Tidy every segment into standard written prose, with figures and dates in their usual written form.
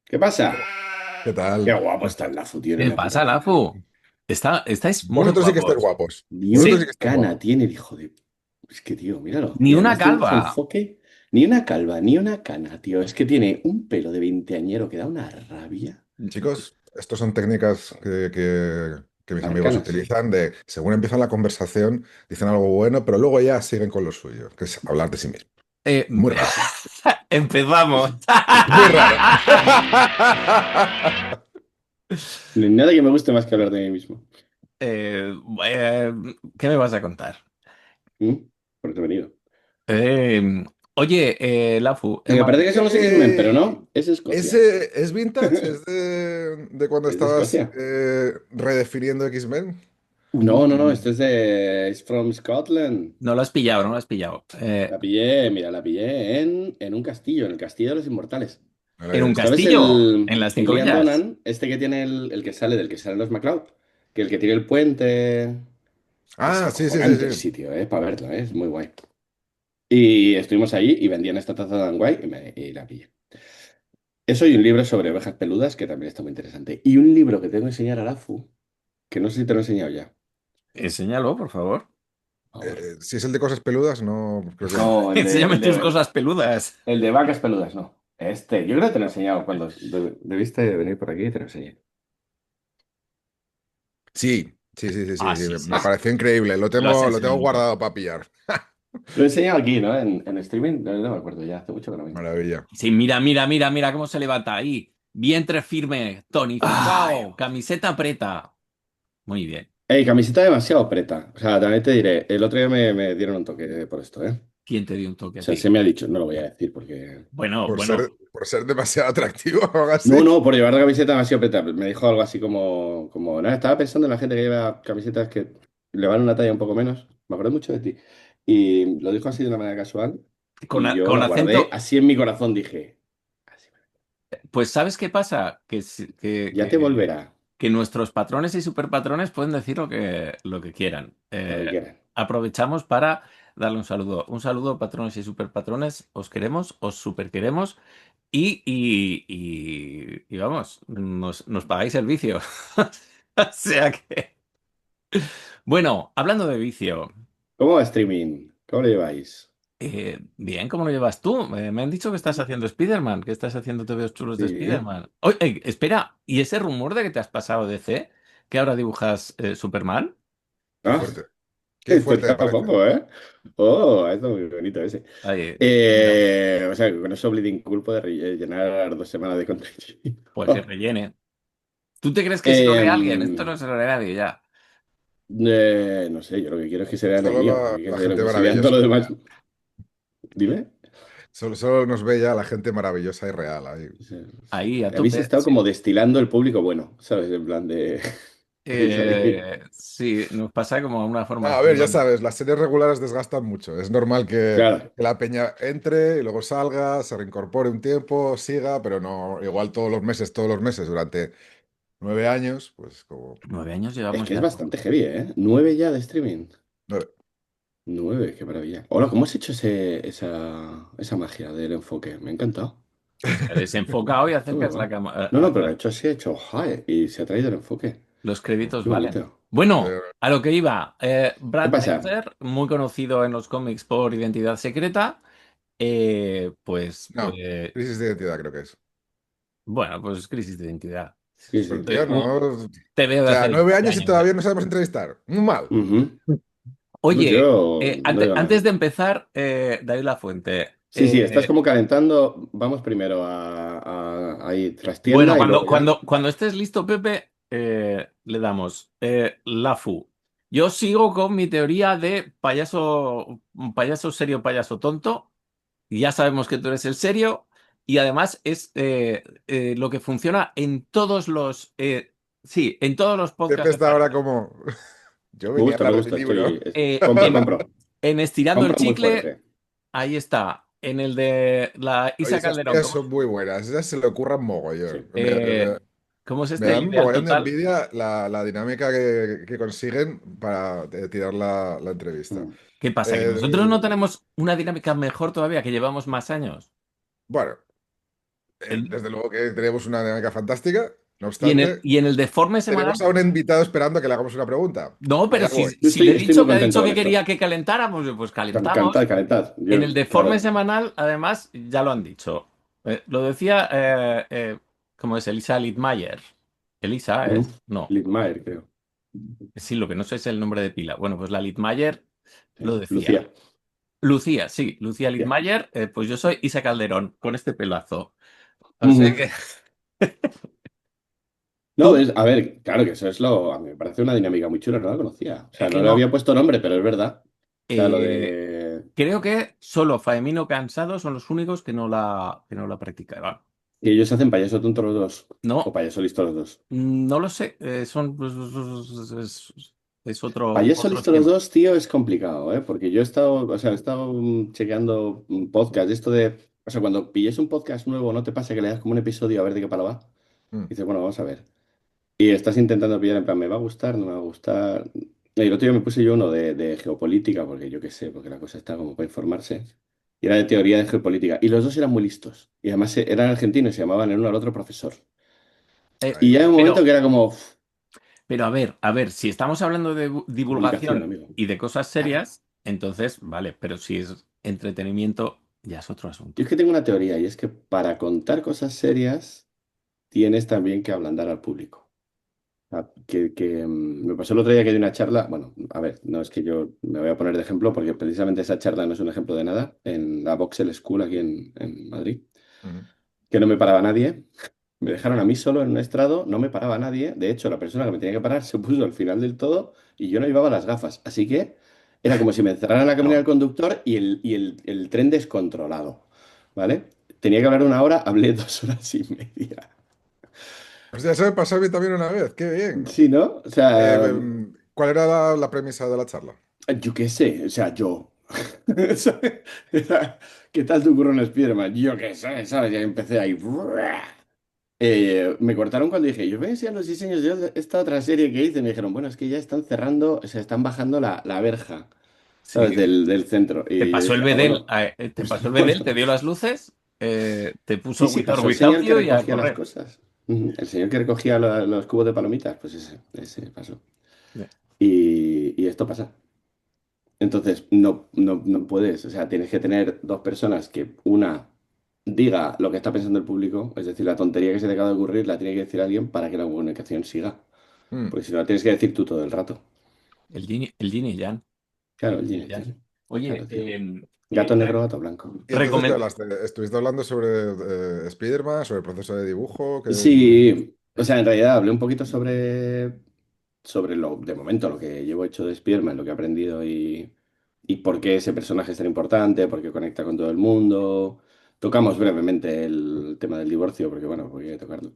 ¿Qué pasa? ¿Qué Qué tal? guapo está el Lafu, tío, eres ¿Qué la puta pasa, máquina. Lafu? Estáis muy Vosotros sí que estáis guapos. guapos. Ni Vosotros sí Sí, que una estáis cana guapos. tiene el hijo de... Es que, tío, míralo. ni Y una además dibuja calva. enfoque. Ni una calva, ni una cana, tío. Es que tiene un pelo de veinteañero que da una rabia. Chicos, estos son técnicas que mis amigos Arcanas. utilizan de, según empiezan la conversación, dicen algo bueno, pero luego ya siguen con lo suyo, que es hablar de sí mismo. Eh, Muy raro. Empezamos. Muy raro. No hay nada que me guste más que hablar de mí mismo. Eh, eh, ¿Qué me vas a contar? ¿Mm? Por eso he venido. Eh, Oye, Lafu, Me parece que son los X-Men, pero Eh, no. Es Escocia. ¿Ese es vintage? ¿Es de cuando ¿Es de estabas Escocia? redefiniendo X-Men? No, no, no. Este es de... Es from Scotland. no lo has pillado, no lo has pillado. La pillé, mira, la pillé en un castillo, en el Castillo de los Inmortales. No lo En había un visto. ¿Sabes castillo, en las el Cinco Liam Villas. Donan? Este que tiene el que sale del que salen los MacLeod. Que el que tiene el puente. Es Ah, sí, sí, sí, acojonante el sí. sitio, para verlo, Es muy guay. Y estuvimos allí y vendían esta taza tan guay y la pillé. Eso y un libro sobre ovejas peludas que también está muy interesante. Y un libro que tengo que enseñar a Lafu, que no sé si te lo he enseñado ya. Enséñalo, por favor. Ah, bueno. Si es el de cosas peludas, no, creo que no. No, Enséñame tus cosas peludas. el de vacas peludas, no. Este, yo creo que te lo he enseñado cuando debiste de venir por aquí y te lo enseñé. Sí, sí, sí, sí, Ah, sí, sí, sí, me sí, sí. pareció increíble. Lo Lo has tengo, lo tengo enseñado. guardado para pillar. Lo he enseñado aquí, ¿no? En streaming, no me acuerdo ya, hace mucho que no vengo. Maravilla. Sí, mira, mira, mira, mira cómo se levanta ahí. Vientre firme, Ay, tonificado, camiseta preta. Muy bien. camiseta demasiado preta. O sea, también te diré, el otro día me dieron un toque por esto, ¿eh? ¿Quién te dio un O toque a sea, ti? se me ha dicho, no lo voy a decir porque... Bueno, Por bueno, ser demasiado atractivo o algo No, así. no, por llevar la camiseta demasiado preta. Me dijo algo así como, nada, estaba pensando en la gente que lleva camisetas que le van una talla un poco menos. Me acuerdo mucho de ti. Y lo dijo así de una manera casual con, y yo con la guardé acento. así en mi corazón, dije, así, Pues ¿sabes qué pasa? ya te volverá, Que nuestros patrones y superpatrones pueden decir lo que quieran. lo que quieran. Aprovechamos para darle un saludo. Un saludo, patrones y superpatrones. Os queremos, os superqueremos y vamos, nos pagáis el vicio. O sea que... Bueno, hablando de vicio, ¿Cómo va streaming? ¿Cómo lo lleváis? bien, ¿cómo lo llevas tú? Me han dicho que estás haciendo Spider-Man, que estás haciendo TVOs chulos de Sí. Spider-Man. Oye, espera, ¿y ese rumor de que te has pasado de C, que ahora dibujas Superman? Qué Ah, fuerte. Qué esto fuerte me está parece. guapo, ¿eh? Oh, esto es muy bonito ese. Ay, bueno, O sea, con eso Bleeding Cool puede llenar 2 semanas de contenido. pues que rellene. ¿Tú te crees que se lo lee a alguien? Esto Em, no se lo lee a nadie ya. no sé, yo lo que quiero es que se vean el Solo mío, la gente que se vean todo maravillosa. lo demás. Dime. Solo nos ve ya la gente maravillosa y real ahí. O sea, Ahí, a habéis tope, estado sí. como destilando el público bueno, ¿sabes? En plan de... Vais ahí. Sí, nos pasa como una No, a formación. ver, ya sabes, las series regulares desgastan mucho. Es normal Claro. que la peña entre y luego salga, se reincorpore un tiempo, siga, pero no igual todos los meses, durante 9 años, pues como 9 años Es llevamos que es ya. bastante heavy, ¿eh? 9 ya de streaming. 9. 9, qué maravilla. Hola, ¿cómo has hecho esa magia del enfoque? Me ha encantado. Se desenfoca hoy, Está muy acercas guay. No, no, pero ha hecho así, ha hecho hi, y se ha traído el enfoque. los créditos Qué valen. bonito. Bueno, a lo que iba. ¿Qué Brad pasa? Meltzer, muy conocido en los cómics por Identidad Secreta, No, crisis de identidad creo que es. bueno, pues crisis de identidad. Sí, sí, Pero tío, entiendo. no. O Te veo de sea, hace 9 20 años y años ya. todavía no sabemos entrevistar. Muy mal. Ujú. No, Oye, yo no digo antes nada. de empezar, David Lafuente. Sí, sí, estás como calentando. Vamos primero a ir Bueno, trastienda y luego ya. cuando estés listo, Pepe, le damos Lafu. Yo sigo con mi teoría de payaso serio, payaso tonto. Y ya sabemos que tú eres el serio. Y además es lo que funciona en todos los. Sí, en todos los Pepe podcasts de está ahora payasos. como. Yo venía a Me hablar de mi gusta, estoy. libro. Compro, En, compro. en Estirando el Compro muy Chicle, fuerte. ahí está. En el de la Oye, Isa esas Calderón. tías ¿Cómo, son muy buenas. Esas se le ocurran Sí. mogollón. cómo es Me este? dan un Ideal mogollón de Total. envidia la dinámica que consiguen para tirar la entrevista. Mm. ¿Qué pasa? ¿Que nosotros no El- tenemos una dinámica mejor todavía, que llevamos más años? bueno. El- Desde luego que tenemos una dinámica fantástica. No y en el, obstante, y en el deforme semanal. tenemos a un invitado esperando a que le hagamos una pregunta. No, pero Allá si, voy. Yo si le he estoy muy dicho que ha contento dicho con que esto. quería que calentáramos, pues calentamos. Calentad, calentad. En el Yo, deforme claro. semanal, además, ya lo han dicho. Lo decía, ¿cómo es? Elisa Littmayer. Elisa Ujú. es, no, Littmaer, creo. sí, lo que no sé es el nombre de pila. Bueno, pues la Littmayer Sí. lo decía. Lucía. Lucía, sí, Lucía Ya. Littmayer, pues yo soy Isa Calderón, con este pelazo. O sea Ujú. que No, tú, a ver, claro que eso es lo. A mí me parece una dinámica muy chula, no la conocía. O es sea, que no le no. había puesto nombre, pero es verdad. O sea, lo eh, de. creo que solo Faemino Cansado son los únicos que no la practicaban. Que ellos hacen payaso tonto los dos. O No, payaso listo los dos. no lo sé, son, pues, es otro, Payaso otro listo los esquema. dos, tío, es complicado, ¿eh? Porque yo he estado, o sea, he estado chequeando podcast, esto de. O sea, cuando pilles un podcast nuevo, ¿no te pasa que le das como un episodio a ver de qué palo va? Mm. Y dices, bueno, vamos a ver. Y estás intentando pillar en plan, ¿me va a gustar? ¿No me va a gustar? Y el otro día me puse yo uno de geopolítica, porque yo qué sé, porque la cosa está como para informarse. Y era de teoría de geopolítica. Y los dos eran muy listos. Y además eran argentinos y se llamaban el uno al otro profesor. Ahí Y ya va. hay un momento Pero, que era como, "Uf, pero a ver, si estamos hablando de comunicación, divulgación amigo". y de cosas serias, entonces, vale, pero si es entretenimiento, ya es otro Yo asunto. es que tengo una teoría y es que para contar cosas serias tienes también que ablandar al público. Me pasó el otro día que di una charla, bueno, a ver, no es que yo me voy a poner de ejemplo porque precisamente esa charla no es un ejemplo de nada, en la Voxel School aquí en Madrid, Mm. que no me paraba nadie, me dejaron a mí solo en un estrado, no me paraba nadie, de hecho la persona que me tenía que parar se puso al final del todo y yo no llevaba las gafas, así que era como si me encerraran en la cabina del No. conductor y el tren descontrolado, ¿vale? Tenía que hablar una hora, hablé 2 horas y media. Hostia, eso me pasó a mí también una vez. Qué bien. Sí, ¿no? O sea, ¿Cuál era la premisa de la charla? yo qué sé, o sea, yo. ¿Sabes? ¿Qué tal tu curro en Spiderman? Yo qué sé, ¿sabes? Ya empecé ahí. Me cortaron cuando dije, yo voy a enseñar los diseños de esta otra serie que hice. Me dijeron, bueno, es que ya están cerrando, o sea, están bajando la verja, ¿sabes? Sí, Del centro. te Y yo pasó el dije, ah, bedel, bueno, te pues pasó el bedel, te bueno. dio las luces, te Sí, puso sí, With or pasó el Without señor que You y a recogía las correr. cosas. Ujú. El señor que recogía los cubos de palomitas, pues ese pasó. Ya. Y esto pasa. Entonces, no puedes, o sea, tienes que tener dos personas que una diga lo que está pensando el público, es decir, la tontería que se te acaba de ocurrir la tiene que decir alguien para que la comunicación siga, Mm. porque si no la tienes que decir tú todo el rato. El Yin y Yang. Claro, El el Yin yin y y Yang. yang. Oye, Claro, tío. Gato negro, gato blanco. ¿Y entonces qué recomend- hablaste? ¿Estuviste hablando sobre Spiderman, sobre el proceso de dibujo? Sí, o sea, en realidad hablé un poquito sobre de momento, lo que llevo hecho de Spider-Man, lo que he aprendido y por qué ese personaje es tan importante, por qué conecta con todo el mundo. Tocamos brevemente el tema del divorcio, porque bueno, porque hay que tocarlo.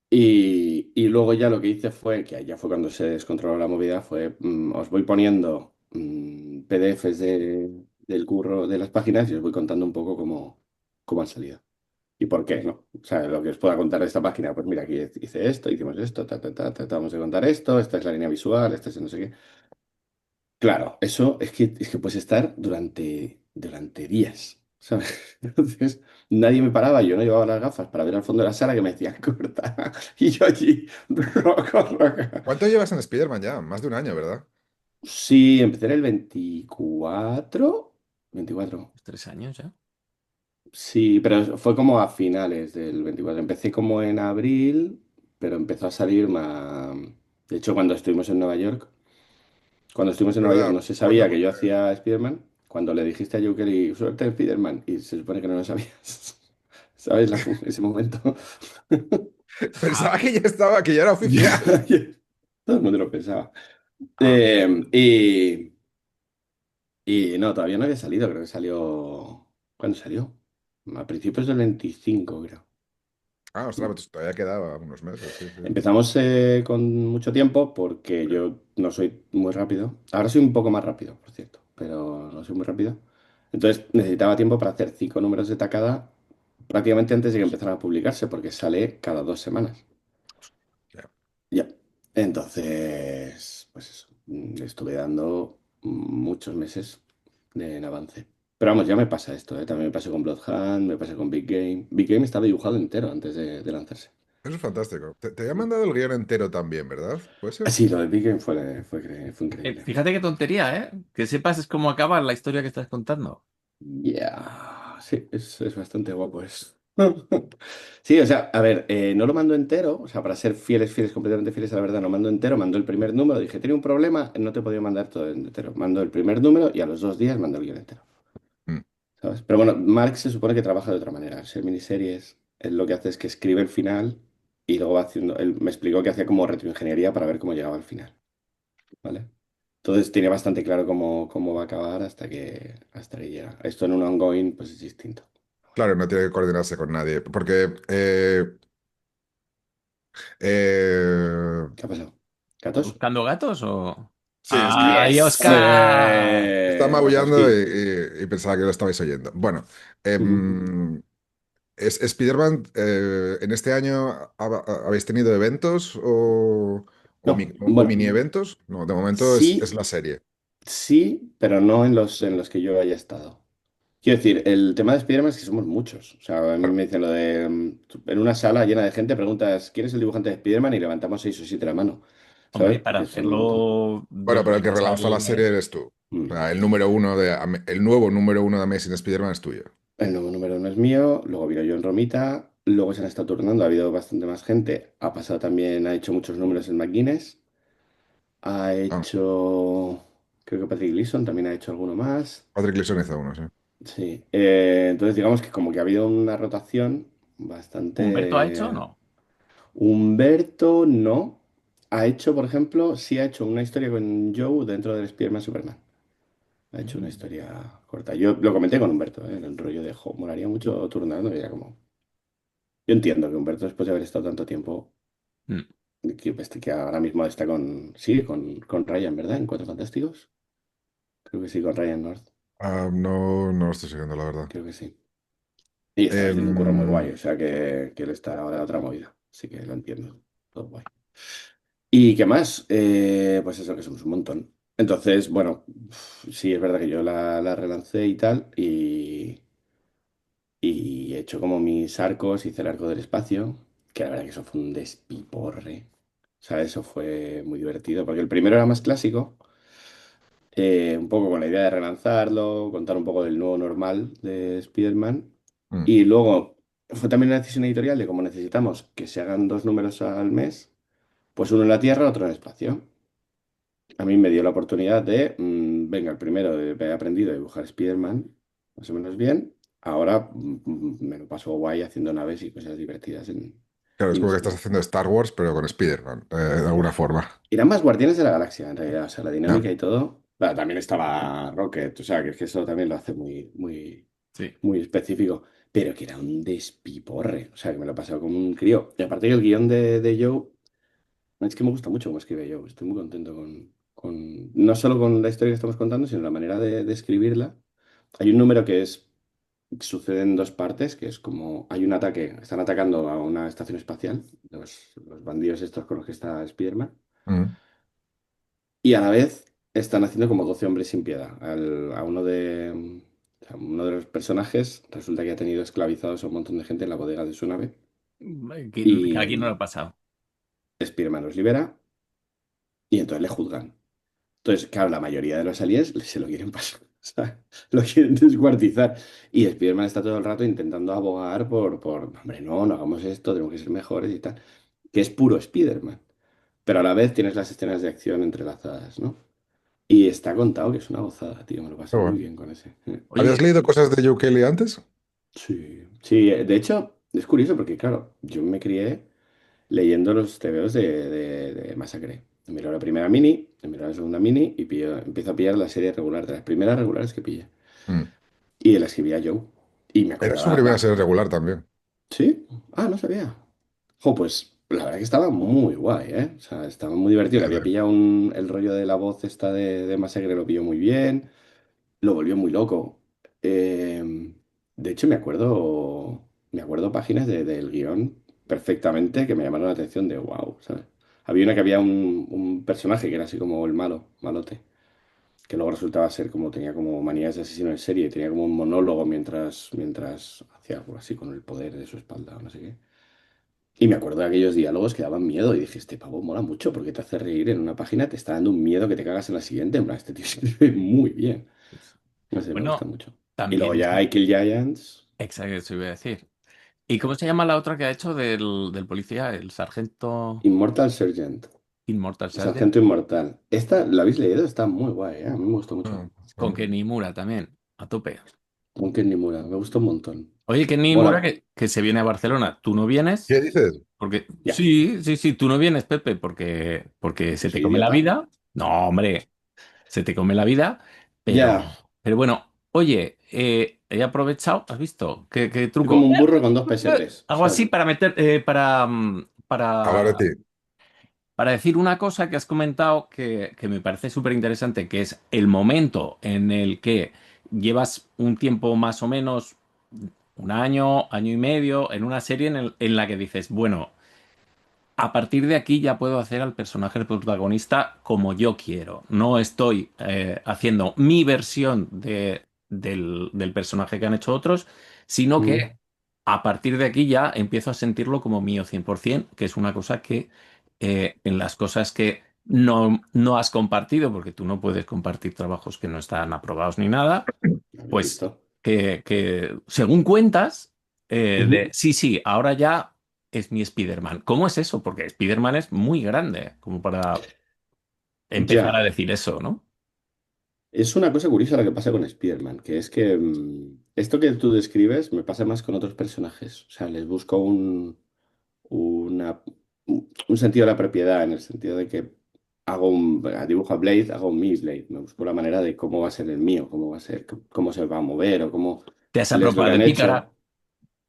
Y, y luego ya lo que hice fue, que ya fue cuando se descontroló la movida, fue, os voy poniendo PDFs del curro de las páginas y os voy contando un poco cómo han salido. ¿Y por qué no? O sea, lo que os pueda contar de esta página, pues mira, aquí hice esto, hicimos esto, tratamos de contar esto, esta es la línea visual, esta es no sé qué. Claro, eso es que puedes estar durante días, ¿sabes? Entonces, nadie me paraba, yo no llevaba las gafas para ver al fondo de la sala que me decían corta. Y yo allí, roca, roca. ¿Cuánto llevas en Spiderman ya? Más de un año, ¿verdad? Sí, empecé en el 24. 24. 3 años ya. Sí, pero fue como a finales del 24. Empecé como en abril, pero empezó a salir más. De hecho, cuando estuvimos en Nueva York ¿Verdad? no se sabía Cuando, que yo hacía Spider-Man. Cuando le dijiste a Joker y suerte en Spider-Man, y se supone que no lo sabías. ¿Sabes ese momento? Ah, pensaba que ya estaba, que ya era Ya, oficial. ya. Todo el mundo lo pensaba. a ver, Eh, y, y no, todavía no había salido, creo que salió. ¿Cuándo salió? A principios del 25, creo. Ah, ostras, pues todavía quedaba unos meses, sí, sí. Empezamos con mucho tiempo porque yo no soy muy rápido. Ahora soy un poco más rápido, por cierto, pero no soy muy rápido. Entonces necesitaba tiempo para hacer 5 números de tacada prácticamente antes de que empezaran a publicarse porque sale cada 2 semanas. Ya. Ya. Entonces, pues eso, le estuve dando muchos meses en avance. Pero vamos, ya me pasa esto, ¿eh? También me pasa con Bloodhound, me pasa con Big Game. Big Game estaba dibujado entero antes de lanzarse. Eso es fantástico. Te había mandado el guión entero también, ¿verdad? ¿Puede Ah, ser? sí, lo de Big Game fue increíble. Fíjate qué tontería, ¿eh? Que sepas es cómo acaba la historia que estás contando. Yeah, sí, es bastante guapo eso. Sí, o sea, a ver, no lo mando entero, o sea, para ser fieles, completamente fieles a la verdad, no mando entero, mando el primer número, dije, tiene un problema, no te he podido mandar todo entero, mando el primer número y a los 2 días mando el guión entero, Mm. ¿sabes? Pero bueno, Mark se supone que trabaja de otra manera, al ser miniseries, él lo que hace es que escribe el final y luego va haciendo, él me explicó que hacía como retroingeniería para ver cómo llegaba al final, ¿vale? Entonces tiene bastante claro cómo va a acabar hasta que llega. Esto en un ongoing, pues es distinto. Claro, no tiene que coordinarse con nadie. Porque eh, ¿Qué ha pasado? ¿Gatos? ¿Buscando gatos o...? sí, es que ¡Ay, ¡Yes! Oscar! está maullando Wazowski. y pensaba que lo estabais oyendo. Bueno, Ujú. em, Spider-Man, en este año habéis tenido eventos No, o bueno, mini eventos? No, de momento es sí, la serie. sí, pero no en los que yo haya estado. Quiero decir, el tema de Spider-Man es que somos muchos. O sea, a mí Claro, me dicen lo de... en una sala llena de gente preguntas, ¿quién es el dibujante de Spider-Man? Y levantamos 6 o 7 la mano. Hombre, ¿Sabes? para Porque son un montón. hacerlo bueno, dos pero el que veces relanzó la al serie mes. eres tú. O Mm. sea, el nuevo número uno de Amazing Spider-Man es tuyo. El nuevo número uno es mío, luego vino yo en Romita, luego se han estado turnando, ha habido bastante más gente. Ha pasado también, ha hecho muchos números en McGuinness. Ha Ah, hecho, creo que Patrick Gleason también ha hecho alguno más. Patrick Gleason hizo uno, sí. Sí. Entonces digamos que como que ha habido una rotación ¿Humberto ha hecho o bastante... no? Humberto no. Ha hecho, por ejemplo, sí ha hecho una historia con Joe dentro del Spider-Man Superman. Ha hecho una Mm. historia corta. Yo lo comenté con Humberto, el rollo de, jo, molaría mucho turnando, y era como... Yo entiendo que Humberto, después de haber estado tanto tiempo, Mm. que ahora mismo está con Ryan, ¿verdad? En Cuatro Fantásticos. Creo que sí, con Ryan North. Ah, no, no lo estoy siguiendo, la verdad. Creo que sí. Y estaba haciendo un curro muy guay, Em, o sea que él está ahora en otra movida. Así que lo entiendo. Todo guay. ¿Y qué más? Pues eso, que somos un montón. Entonces, bueno, sí, es verdad que yo la relancé y tal, y he hecho como mis arcos, hice el arco del espacio, que la verdad que eso fue un despiporre. O sea, eso fue muy divertido, porque el primero era más clásico, un poco con la idea de relanzarlo, contar un poco del nuevo normal de Spider-Man, mm, y luego fue también una decisión editorial de cómo necesitamos que se hagan 2 números al mes, pues uno en la Tierra, otro en el espacio. A mí me dio la oportunidad de, venga, el primero he aprendido a dibujar Spider-Man más o menos bien. Ahora me lo paso guay haciendo naves y cosas divertidas en claro, es como que estás miniseries. haciendo Star Wars, pero con Spider-Man, de alguna Buah. forma. Eran más Guardianes de la Galaxia, en realidad. O sea, la No, dinámica y todo. Claro, también estaba Rocket, o sea, que es que eso también lo hace muy, muy, Sí. muy específico. Pero que era un despiporre. O sea, que me lo he pasado como un crío. Y aparte que el guión de Joe. Es que me gusta mucho cómo escribe yo. Estoy muy contento no solo con la historia que estamos contando, sino la manera de escribirla. Hay un número sucede en 2 partes, que es como hay un ataque, están atacando a una estación espacial, los bandidos estos con los que está Spider-Man, mm, y a la vez están haciendo como 12 hombres sin piedad. O sea, uno de los personajes resulta que ha tenido esclavizados a un montón de gente en la bodega de su nave, Que y aquí no lo he pasado. Spider-Man los libera y entonces le juzgan. Entonces, claro, la mayoría de los aliens se lo quieren pasar, o sea, lo quieren descuartizar. Y Spider-Man está todo el rato intentando abogar hombre, no hagamos esto, tenemos que ser mejores y tal. Que es puro Spider-Man. Pero a la vez tienes las escenas de acción entrelazadas, ¿no? Y está contado que es una gozada, tío, me lo qué pasé muy bueno. bien con ese. ¿Habías Oye, leído cosas de Joe Kelly antes? Sí, sí, de hecho, es curioso porque, claro, yo me crié leyendo los TVOs de Masacre. Me miró la primera mini, me miró la segunda mini y empiezo a pillar la serie regular, de las primeras regulares que pillé. Mm. Y la escribía Joe. Y me Era su acordaba, primera serie regular también. ¿Sí? Ah, no sabía. Jo, pues la verdad que estaba muy guay, ¿eh? O sea, estaba muy divertido. Le había También. pillado el rollo de la voz esta de Masacre, lo pilló muy bien. Lo volvió muy loco. De hecho, me acuerdo páginas del guión perfectamente que me llamaron la atención de wow, ¿sabes? Había una que había un personaje que era así como el malo, malote. que luego resultaba ser como, tenía como manías de asesino en serie, tenía como un monólogo mientras hacía algo así con el poder de su espalda o no sé qué. Y me acuerdo de aquellos diálogos que daban miedo y dije, este pavo mola mucho porque te hace reír en una página, te está dando un miedo que te cagas en la siguiente. En plan, este tío escribe muy bien. No sé, me gusta Bueno, mucho. Y luego también ya está. I Kill Giants, Exacto, eso iba a decir. ¿Y cómo se llama la otra que ha hecho del policía, el sargento Immortal Sergeant, Immortal el Sergeant? Sargento Inmortal. Esta, ¿la habéis leído? Está muy guay, ¿eh? A mí me gustó mucho. Ah, Con ah. Kenny Mura también, a tope. Con Ken Nimura, me gustó un montón. Oye, Kenny Mura Mola. que se viene a Barcelona. ¿Tú no vienes? ¿Qué dices? Porque Ya. sí, sí, sí, tú no vienes, Pepe, porque se te Soy come la idiota. vida. No, hombre, se te come la vida, pero, Ya. pero bueno, oye, he aprovechado, ¿has visto? ¿Qué Soy truco? como un burro con dos pesetes, Algo así ¿sabes? para meter, Hablar de ti. para decir una cosa que has comentado que me parece súper interesante, que es el momento en el que llevas un tiempo más o menos, un año, año y medio, en una serie en la que dices, bueno, a partir de aquí ya puedo hacer al personaje protagonista como yo quiero. No estoy haciendo mi versión del personaje que han hecho otros, sino Mm. que a partir de aquí ya empiezo a sentirlo como mío 100%, que es una cosa que en las cosas que no has compartido, porque tú no puedes compartir trabajos que no están aprobados ni nada, ¿Habéis pues visto? que según cuentas, Ujú. sí, sí, ahora ya es mi Spider-Man. ¿Cómo es eso? Porque Spider-Man es muy grande como para empezar Ya. a decir eso, ¿no? Es una cosa curiosa la que pasa con Spider-Man, que es que esto que tú describes me pasa más con otros personajes. O sea, les busco una, un sentido de la propiedad, en el sentido de que dibujo a Blade, hago mi Blade. Me busco la manera de cómo va a ser el mío, cómo va a ser, cómo se va a mover o cómo Te has lees lo que apropiado de han Pícara. hecho.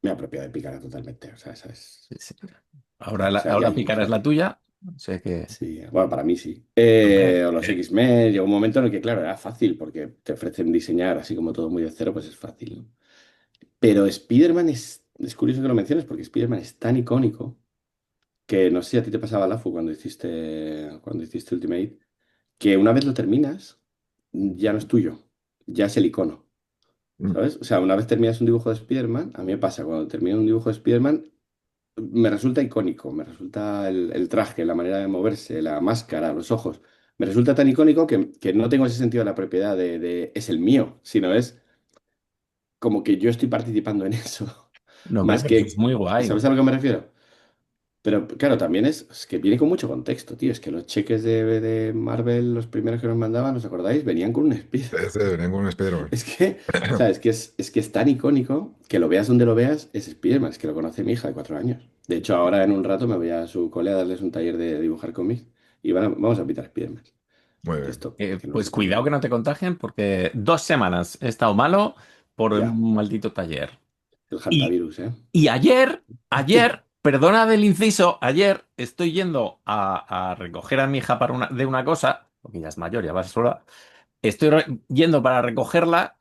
Me apropio de Pícara totalmente. O sea, esa es. Sí, sí. Ahora, O sea, ya ahora Pícara es la imagínate. tuya. O sea que, Sí, bueno, para mí sí. hombre, O los X-Men, llegó un momento en el que, claro, era fácil, porque te ofrecen diseñar así como todo muy de cero, pues es fácil, ¿no? Pero Spider-Man es curioso que lo menciones, porque Spider-Man es tan icónico que no sé si a ti te pasaba, Lafu, cuando hiciste Ultimate, que una vez lo terminas, ya no es tuyo, ya es el icono, Mm. ¿sabes? O sea, una vez terminas un dibujo de Spider-Man, a mí me pasa, cuando termino un dibujo de Spider-Man, me resulta icónico, me resulta el traje, la manera de moverse, la máscara, los ojos. Me resulta tan icónico que no tengo ese sentido de la propiedad es el mío, sino es como que yo estoy participando en eso. no, hombre, Más pero eso es que, muy guay. ¿sabes a lo que me refiero? Pero claro, también es que viene con mucho contexto, tío. Es que los cheques de Marvel, los primeros que nos mandaban, ¿os acordáis? Venían con un Spider. Ese, ningún Spider-Man. Es que, ¿sabes? Es que es tan icónico que lo veas donde lo veas, es Spiderman, es que lo conoce mi hija de 4 años. De hecho, ahora en un rato me voy a su cole a darles un taller de dibujar cómics y vamos a pintar Spiderman. Muy De bien. esto, que no Pues se te cuidado que olvide. no te contagien porque 2 semanas he estado malo por Ya, un maldito taller. el Y, hantavirus, ¿eh? y ayer, perdona del inciso, ayer estoy yendo a recoger a mi hija de una cosa, porque ya es mayor, ya va sola. Estoy yendo para recogerla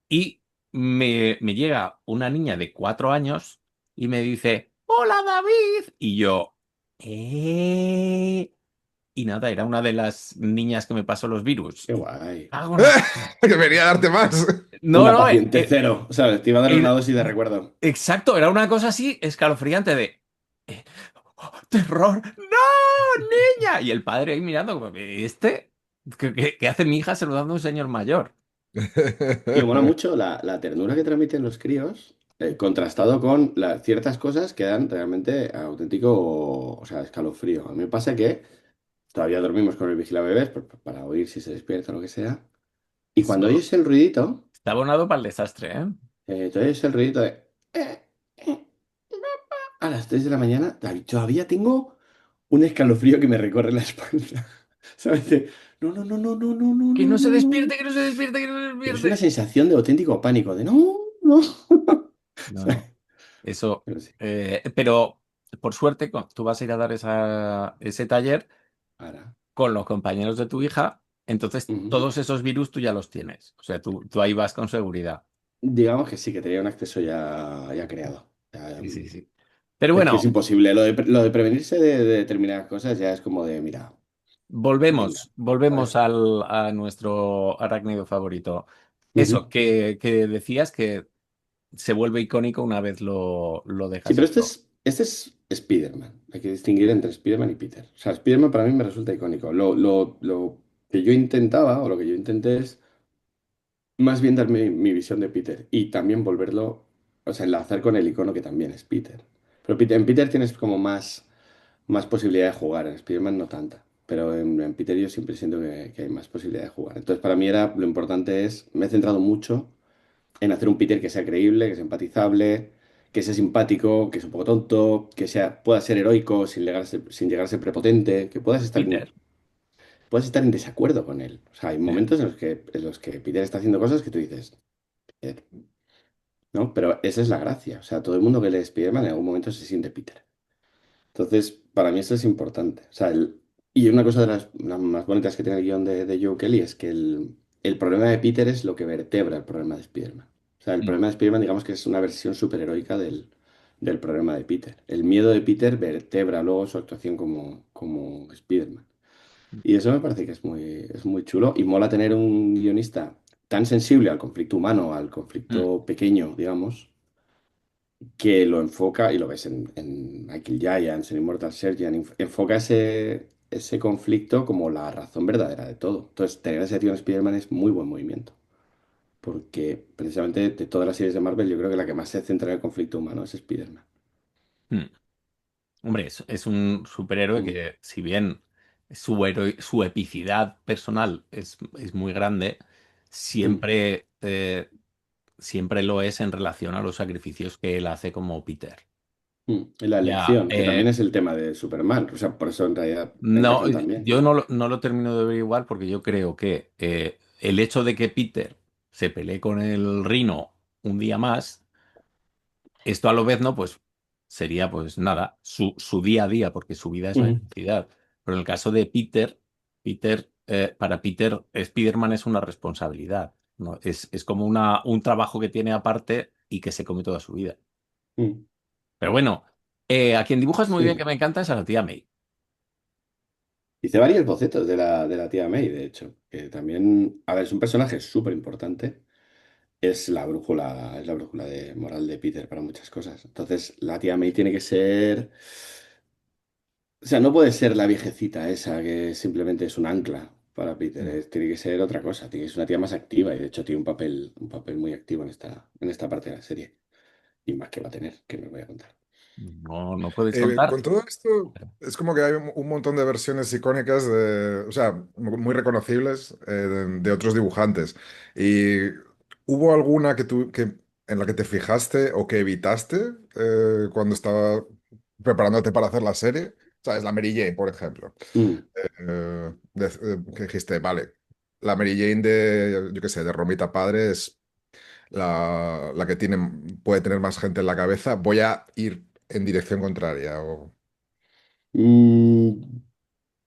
y me llega una niña de 4 años y me dice, hola David. Y yo, "¿Eh?". Y nada, era una de las niñas que me pasó los virus. Qué Y guay. hago una... Que venía a darte más. No, Una no, paciente cero, ¿sabes? Te iba a dar una era- dosis de recuerdo. exacto, era una cosa así escalofriante de eh, "Oh, terror, no, niña". Y el padre ahí mirando como, ¿este? ¿Qué hace mi hija saludando a un señor mayor? Y me mola mucho la ternura que transmiten los críos, contrastado con ciertas cosas que dan realmente auténtico, o sea, escalofrío. A mí me pasa que todavía dormimos con el vigilabebés para oír si se despierta o lo que sea. Y cuando Eso oyes el ruidito, está abonado para el desastre, ¿eh? te oyes el ruidito de eh, a las 3 de la mañana, David, todavía tengo un escalofrío que me recorre la espalda. ¿Sabes? No, no, no, no, no, no, no, Que no, no se no, no. despierte, que no se despierte, que no se Pero es una despierte. sensación de auténtico pánico, de no, no. No, no. Eso. Pero sí, Pero por suerte, tú vas a ir a dar ese taller ahora. con los compañeros de tu hija, entonces Ujú. todos esos virus tú ya los tienes. O sea, tú ahí vas con seguridad. Digamos que sí, que tenía un acceso ya creado. Sí, sí, sí. Pero Es que es bueno, imposible. Lo de prevenirse de determinadas cosas ya es como de, mira. Venga, volvemos ¿vale? a nuestro arácnido favorito. Eso, Ujú. que decías que se vuelve icónico una vez lo Sí, dejas pero esto. este es Spider-Man. Hay que distinguir entre Spider-Man y Peter. O sea, Spider-Man para mí me resulta icónico. Lo que yo intentaba, o lo que yo intenté es más bien dar mi visión de Peter y también volverlo, o sea, enlazar con el icono que también es Peter. Pero en Peter tienes como más posibilidad de jugar, en Spider-Man no tanta. Pero en Peter yo siempre siento que hay más posibilidad de jugar. Entonces, para mí era, lo importante es, me he centrado mucho en hacer un Peter que sea creíble, que sea empatizable, que sea simpático, que sea un poco tonto, que sea, pueda ser heroico sin llegar a ser prepotente, que Peter. puedas estar en desacuerdo con él. O sea, hay Sí. momentos en los que Peter está haciendo cosas que tú dices, "Peter", ¿no? Pero esa es la gracia. O sea, todo el mundo que lee Spider-Man en algún momento se siente Peter. Entonces, para mí eso es importante. O sea, y una cosa de las más bonitas que tiene el guión de Joe Kelly es que el problema de Peter es lo que vertebra el problema de Spider-Man. O sea, el Mm, problema de Spider-Man, digamos que es una versión superheroica del problema de Peter. El miedo de Peter vertebra luego su actuación como Spider-Man. Y eso me parece que es muy chulo y mola tener un guionista tan sensible al conflicto humano, al mm, conflicto pequeño, digamos, que lo enfoca, y lo ves en Michael Giants, en Immortal Surgeon, enfoca ese conflicto como la razón verdadera de todo. Entonces, tener a ese tío en Spider-Man es muy buen movimiento, porque precisamente de todas las series de Marvel, yo creo que la que más se centra en el conflicto humano es Spider-Man. mm. Hombre, es un superhéroe Mm, que, si bien su epicidad personal es muy grande, mm, siempre lo es en relación a los sacrificios que él hace como Peter. Y la Ya, elección, que también es el tema de Superman, o sea, por eso en realidad no, encajan también. yo no lo termino de ver igual porque yo creo que el hecho de que Peter se pelee con el Rino un día más, esto a lo vez no, pues sería pues nada, su día a día, porque su vida es la Ujú, identidad. Pero en el caso de para Peter, Spider-Man es una responsabilidad, ¿no? Es como un trabajo que tiene aparte y que se come toda su vida. mm. Pero bueno, a quien dibujas muy bien, que Sí. me encanta, es a la tía May. Hice varios bocetos de la tía May, de hecho, que también, a ver, es un personaje súper importante. Es la brújula de moral de Peter para muchas cosas. Entonces, la tía May tiene que ser. O sea, no puede ser la viejecita esa que simplemente es un ancla para Peter. Mm. Tiene que ser otra cosa. Tiene que ser una tía más activa y de hecho tiene un papel muy activo en esta parte de la serie. Y más que va a tener, que me voy a contar. No, no podéis contar. Con todo esto, es como que hay un montón de versiones icónicas, o sea, muy reconocibles de otros dibujantes. ¿Y hubo alguna en la que te fijaste o que evitaste cuando estaba preparándote para hacer la serie? ¿Sabes? La Mary Jane, por ejemplo. Mm. Que dijiste, vale, la Mary Jane de, yo qué sé, de Romita Padre es la que puede tener más gente en la cabeza. Voy a ir en dirección contraria. Mm,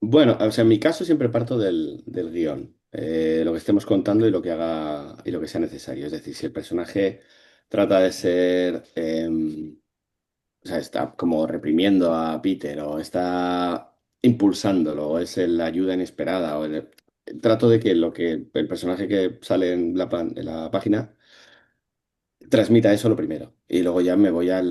bueno, o sea, en mi caso siempre parto del guión, lo que estemos contando y lo que haga y lo que sea necesario. Es decir, si el personaje trata de ser, o sea, está como reprimiendo a Peter o está impulsándolo o es la ayuda inesperada trato de que lo que el personaje que sale en la página transmita eso lo primero. Y luego ya me voy a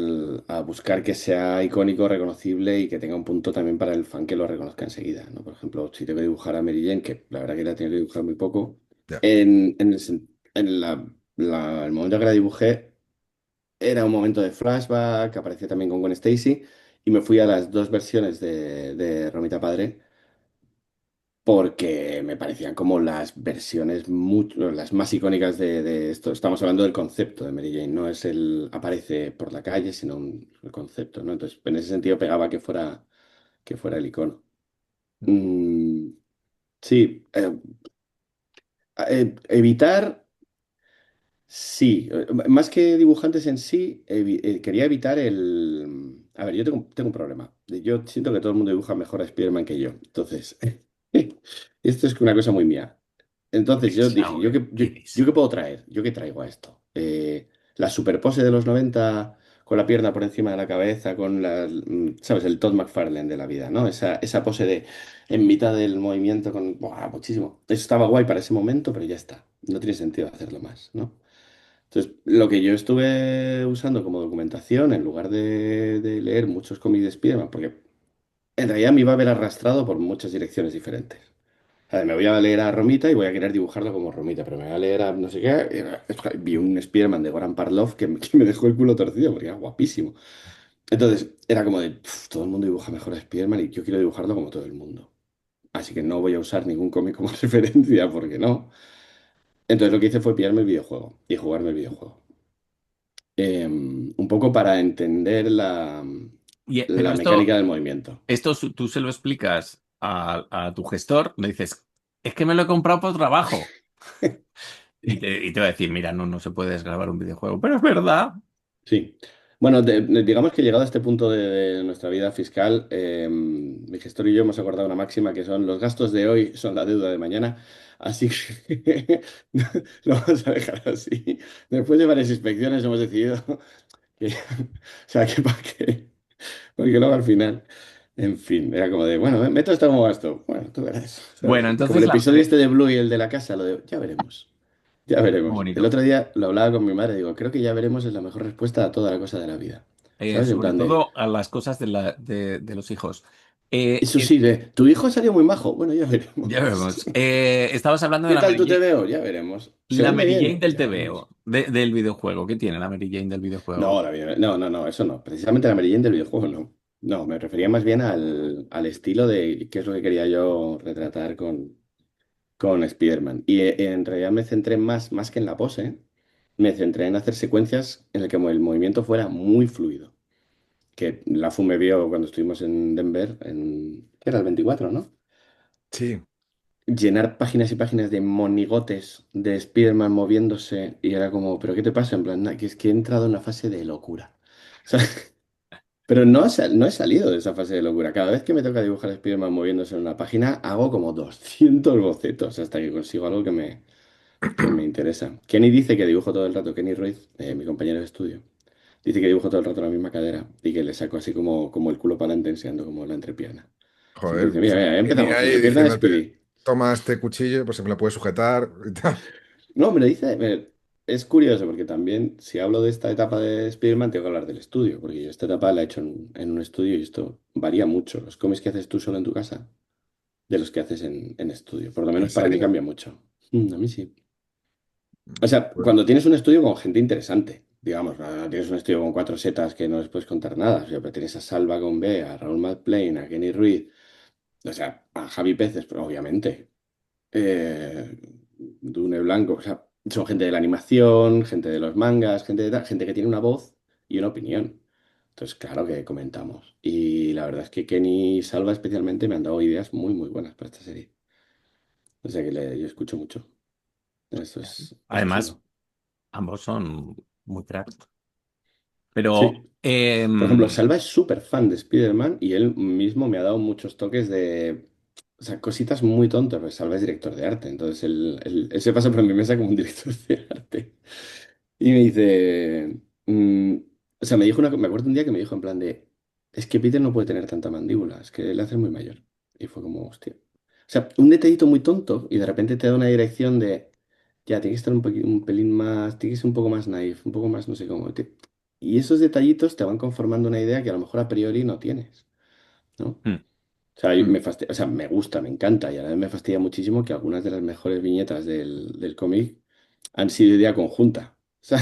buscar que sea icónico, reconocible y que tenga un punto también para el fan que lo reconozca enseguida, ¿no? Por ejemplo, si tengo que dibujar a Mary Jane, que la verdad que la tengo que dibujar muy poco, Ya. el momento que la dibujé era un momento de flashback, aparecía también con Gwen Stacy, y me fui a las dos versiones de Romita Padre porque me parecían como las versiones las más icónicas de esto. Estamos hablando del concepto de Mary Jane, no es aparece por la calle, sino el concepto, ¿no? Entonces, en ese sentido pegaba que fuera el icono. Mm, sí, evitar, sí, más que dibujantes en sí, quería evitar A ver, yo tengo un problema. Yo siento que todo el mundo dibuja mejor a Spider-Man que yo. Entonces, esto es una cosa muy mía. Entonces yo dije, ¿yo qué puedo traer? ¿Yo qué traigo a esto? La superpose de los 90 con la pierna por encima de la cabeza, con ¿sabes? El Todd McFarlane de la vida, ¿no? Esa pose de en mitad del movimiento con, ¡buah! Muchísimo. Eso estaba guay para ese momento, pero ya está. No tiene sentido hacerlo más, ¿no? Entonces, lo que yo estuve usando como documentación, en lugar de leer muchos cómics de Spider-Man, porque en realidad me iba a ver arrastrado por muchas direcciones diferentes. A ver, me voy a leer a Romita y voy a querer dibujarlo como Romita, pero me voy a leer a no sé qué. Vi un Spider-Man de Goran Parlov que me dejó el culo torcido porque era guapísimo. Entonces, era como de, "Pf, todo el mundo dibuja mejor a Spider-Man y yo quiero dibujarlo como todo el mundo. Así que no voy a usar ningún cómic como referencia porque no. Entonces, lo que hice fue pillarme el videojuego y jugarme el videojuego. Un poco para entender Pero la esto, mecánica del movimiento. tú se lo explicas a tu gestor, le dices, es que me lo he comprado por trabajo. Y te va a decir, mira, no se puede desgravar un videojuego, pero es verdad. Sí. Bueno, digamos que llegado a este punto de nuestra vida fiscal, mi gestor y yo hemos acordado una máxima que son los gastos de hoy son la deuda de mañana, así que lo vamos a dejar así. Después de varias inspecciones hemos decidido que, o sea, que para qué, porque luego al final, en fin, era como de, bueno, meto esto como gasto. Bueno, tú verás, Bueno, ¿sabes? Como el entonces episodio este de Blue y el de la casa, lo de, ya veremos. Ya muy veremos. El bonito. otro día lo hablaba con mi madre, digo, creo que ya veremos es la mejor respuesta a toda la cosa de la vida. ¿Sabes? En Sobre plan de, todo a las cosas de los hijos. Eh, eso eh, sí, de, tu hijo salió muy majo. Bueno, ya veremos. ya vemos. Estabas hablando de ¿Qué tal tu TVO? Ya veremos. Se La vende Mary Jane bien, del ya veremos. TVO, del videojuego. ¿Qué tiene la Mary Jane del videojuego? No, no, eso no. Precisamente la Mary Jane del videojuego no. No, me refería más bien al estilo de qué es lo que quería yo retratar con Spider-Man. Y en realidad me centré más que en la pose, me centré en hacer secuencias en las que el movimiento fuera muy fluido. Que la FU me vio cuando estuvimos en Denver, ¿qué era el 24, no? Sí, Llenar páginas y páginas de monigotes de Spider-Man moviéndose y era como, ¿pero qué te pasa? En plan, "Nah, que es que he entrado en una fase de locura". O sea, pero no he salido de esa fase de locura. Cada vez que me toca dibujar a Spider-Man moviéndose en una página, hago como 200 bocetos hasta que consigo algo que me interesa. Kenny dice que dibujo todo el rato, Kenny Ruiz, mi compañero de estudio, dice que dibujo todo el rato la misma cadera y que le saco así como el culo para adelante enseñando como la entrepierna. Siempre joder, dice, mira, mira, ya y ni empezamos, ahí entrepierna de diciéndote, Speedy. toma este cuchillo, pues se me lo puedes sujetar y tal. No, me lo dice, es curioso porque también si hablo de esta etapa de Spider-Man tengo que hablar del estudio, porque yo esta etapa la he hecho en un estudio y esto varía mucho. Los cómics que haces tú solo en tu casa de los que haces en estudio. Por lo ¿En menos para mí serio? cambia mucho. A mí sí. O sea, Pues, cuando tienes un estudio con gente interesante, digamos, no tienes un estudio con cuatro setas que no les puedes contar nada, o sea, pero tienes a Salva con B, a Raúl McPlane, a Kenny Ruiz, o sea, a Javi Peces, pero obviamente, eh, Dune Blanco, o sea, son gente de la animación, gente de los mangas, gente de gente que tiene una voz y una opinión. Entonces, claro que comentamos. Y la verdad es que Kenny y Salva especialmente me han dado ideas muy, muy buenas para esta serie. O sea que yo escucho mucho. Eso es Además, uno. ambos son muy cracks. Pero, Sí. Por ejemplo, Salva es súper fan de Spider-Man y él mismo me ha dado muchos toques de, o sea, cositas muy tontas, pues Salva es director de arte, entonces él se pasa por mi mesa como un director de arte. Y me dice, o sea, me acuerdo un día que me dijo en plan de, es que Peter no puede tener tanta mandíbula, es que le hace muy mayor. Y fue como, hostia. O sea, un detallito muy tonto y de repente te da una dirección de, ya, tiene que estar un pelín más, tiene que ser un poco más naif, un poco más no sé cómo. Y esos detallitos te van conformando una idea que a lo mejor a priori no tienes, ¿no? mm, O sea, mm, o sea, me gusta, me encanta y a la vez me fastidia muchísimo que algunas de las mejores viñetas del cómic han sido idea conjunta. O sea,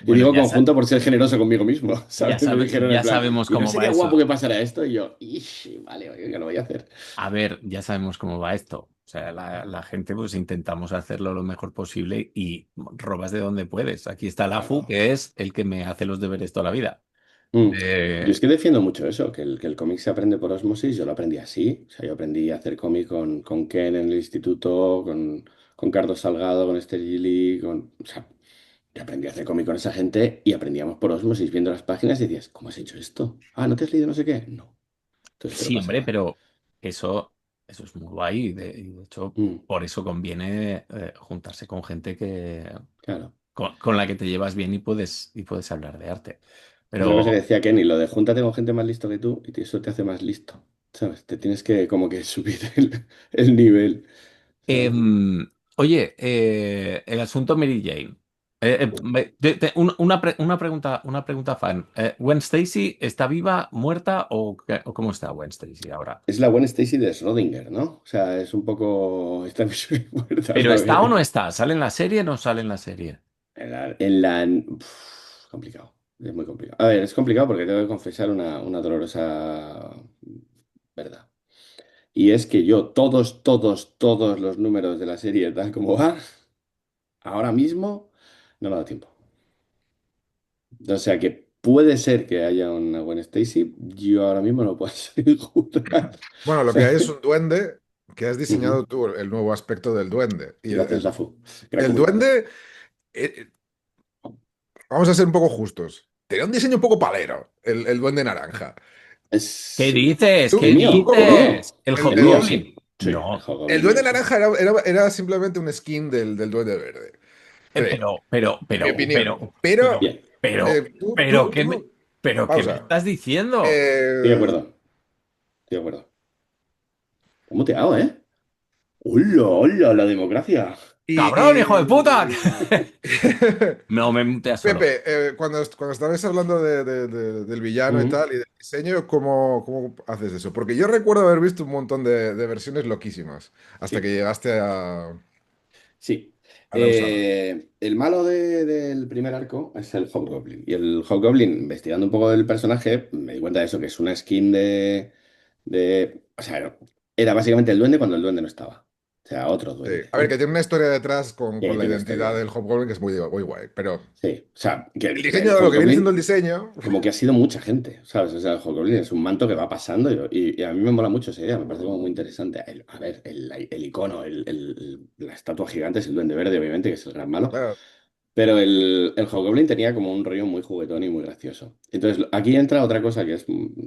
y bueno, digo conjunta por ser generoso conmigo mismo, ya, ¿sabes? Me dijeron en ya plan, sabemos ¿y no cómo va sería guapo eso. que pasara esto? Y yo, "Ish, vale, oye, que lo voy a hacer". A ver, ya sabemos cómo va esto. O sea, la gente pues intentamos hacerlo lo mejor posible y robas de donde puedes. Aquí está el AFU, Claro. que es el que me hace los deberes toda la vida. Mm. Yo es De- que defiendo mucho eso, que el cómic se aprende por osmosis, yo lo aprendí así, o sea, yo aprendí a hacer cómic con Ken en el instituto, con Carlos Salgado, con Esther Gilly, o sea, yo aprendí a hacer cómic con esa gente y aprendíamos por osmosis viendo las páginas y decías, ¿cómo has hecho esto? Ah, ¿no te has leído no sé qué? No. Entonces te lo Sí, hombre, pasaba. pero eso es muy guay y de hecho Mm, por eso conviene juntarse con gente claro. con la que te llevas bien y puedes hablar de arte. Otra cosa que Pero decía Kenny, lo de júntate con gente más listo que tú y eso te hace más listo, ¿sabes? Te tienes que como que subir el nivel, ¿sabes? Oye, el asunto Mary Jane. Una pregunta fan. ¿Gwen Stacy está viva, muerta o cómo está Gwen Stacy ahora? Es la Gwen Stacy de Schrödinger, ¿no? O sea, es un poco... Está muerta a ¿Pero la está o no vez. está? ¿Sale en la serie o no sale en la serie? Complicado, es muy complicado. A ver, es complicado porque tengo que confesar una dolorosa verdad. Y es que yo todos los números de la serie, tal como va, ahora mismo no me da tiempo. O sea que puede ser que haya una Gwen Stacy, yo ahora mismo no puedo jurar. Bueno, O lo que sea, hay es un duende que has diseñado ujú. tú, el nuevo aspecto del duende. Y Gracias, Lafu. Crack el ubicado. duende, eh, vamos a ser un poco justos. Tenía un diseño un poco palero, el duende naranja. ¿Qué Es dices? Tú, ¿Qué el mío, tú el como... mío. dices? ¿El El, El mío, el- Hobgoblin? sí. Sí, el No. el Hobgoblin duende mío, sí. naranja era simplemente un skin del duende verde. Creo, Pero, pero, en mi pero, opinión. pero, Pero, pero, Bien, pero, tú, pero, tú, ¿qué me, tú, pero qué me pausa. estás diciendo? estoy de Eh, acuerdo. Estoy de acuerdo. ¿Cómo te hago, eh? ¡Hola, hola, la democracia! ¡Cabrón, hijo de puta! y- No me mutea solo. Pepe, cuando estabais hablando del villano y Ujú. tal, y del diseño, ¿cómo haces eso? Porque yo recuerdo haber visto un montón de versiones loquísimas, hasta que Sí. llegaste Sí. a la usada. El malo del primer arco es el Hobgoblin. Y el Hobgoblin, investigando un poco del personaje, me di cuenta de eso, que es una skin O sea, era básicamente el duende cuando el duende no estaba. O sea, otro Sí. duende, A ver, que ¿no? tiene una historia detrás con Que la tiene identidad historia. del Hobgoblin que es muy guay, pero Sí. O sea, que el el diseño de lo que viene siendo el Hobgoblin, diseño... como que ha sido mucha gente, ¿sabes? O sea, el Hobgoblin es un manto que va pasando y a mí me mola mucho esa idea, me parece como muy interesante. A ver, el icono, la estatua gigante es el Duende Verde, obviamente, que es el gran malo. Claro. Pero el Hobgoblin tenía como un rollo muy juguetón y muy gracioso. Entonces, aquí entra otra cosa que es,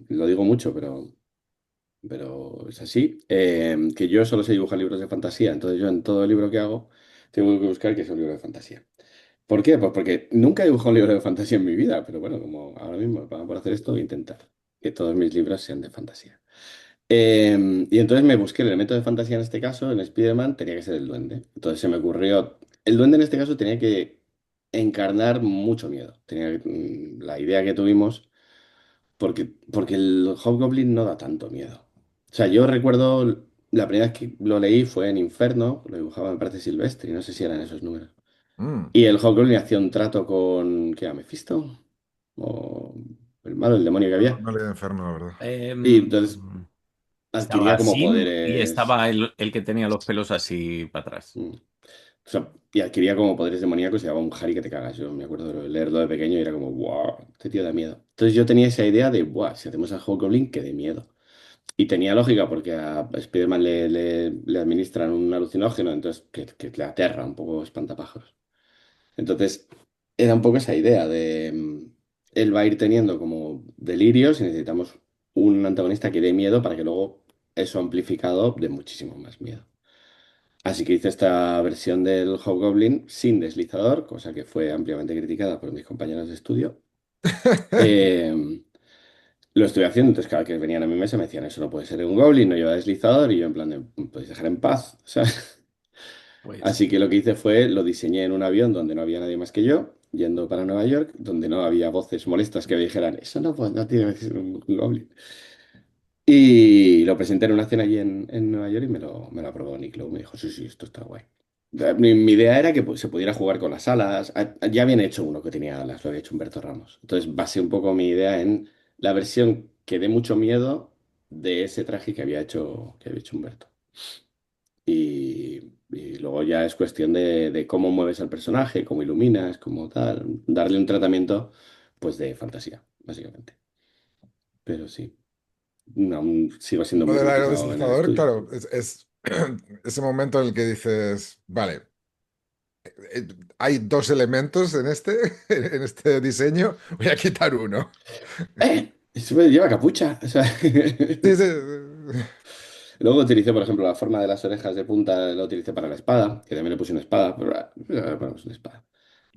lo digo mucho, pero es así, que yo solo sé dibujar libros de fantasía. Entonces, yo en todo libro que hago tengo que buscar que es un libro de fantasía. ¿Por qué? Pues porque nunca he dibujado un libro de fantasía en mi vida, pero bueno, como ahora mismo me pagan por hacer esto, voy a intentar que todos mis libros sean de fantasía. Y entonces me busqué el elemento de fantasía en este caso, en Spider-Man tenía que ser el duende. Entonces se me ocurrió, el duende en este caso tenía que encarnar mucho miedo. La idea que tuvimos, porque el Hobgoblin no da tanto miedo. O sea, yo recuerdo, la primera vez que lo leí fue en Inferno, lo dibujaba, me parece Silvestre, y no sé si eran esos números. Mm. Y el Hobgoblin hacía un trato con, ¿qué era? ¿Mephisto? O el malo, el demonio que No, había. no le da enfermo, la verdad. Y entonces adquiría Estaba como Sim y poderes. estaba el que tenía los pelos así para atrás. mm, O sea, y adquiría como poderes demoníacos y daba un Harry que te cagas. Yo me acuerdo de leerlo de pequeño y era como, wow, este tío da miedo. Entonces yo tenía esa idea de, wow, si hacemos al Hobgoblin, que dé miedo. Y tenía lógica porque a Spider-Man le administran un alucinógeno, entonces que le aterra un poco espantapájaros. Entonces, era un poco esa idea de él va a ir teniendo como delirios y necesitamos un antagonista que dé miedo para que luego eso amplificado dé muchísimo más miedo. Así que hice esta versión del Hobgoblin sin deslizador, cosa que fue ampliamente criticada por mis compañeros de estudio. Eh, lo estoy haciendo, entonces cada vez que venían a mi mesa me decían, eso no puede ser un Goblin, no lleva deslizador, y yo en plan de, podéis dejar en paz, ¿sabes? Pues, Así que lo que hice fue, lo diseñé en un avión donde no había nadie más que yo, yendo para Nueva York, donde no había voces molestas que me dijeran, eso no, no tiene que ser un Goblin. Y lo presenté en una cena allí en Nueva York y me lo aprobó Nick Lowe. Me dijo, sí, sí, esto está guay. Mi idea era que pues, se pudiera jugar con las alas. Ya habían hecho uno que tenía alas, lo había hecho Humberto Ramos. Entonces basé un poco mi idea en la versión que dé mucho miedo de ese traje que había hecho Humberto. Y luego ya es cuestión de cómo mueves al personaje, cómo iluminas, cómo tal, darle un tratamiento pues de fantasía, básicamente. Pero sí, aún sigo siendo Lo muy del criticado en el aerodeslizador, estudio. claro, es ese momento en el que dices, vale, hay dos elementos en en este diseño, voy a quitar uno. Eso me lleva capucha. O sea, Sí, sí, luego utilicé, por ejemplo, la forma de las orejas de punta, la utilicé para la espada, que también le puse una espada, pero bueno, es una espada.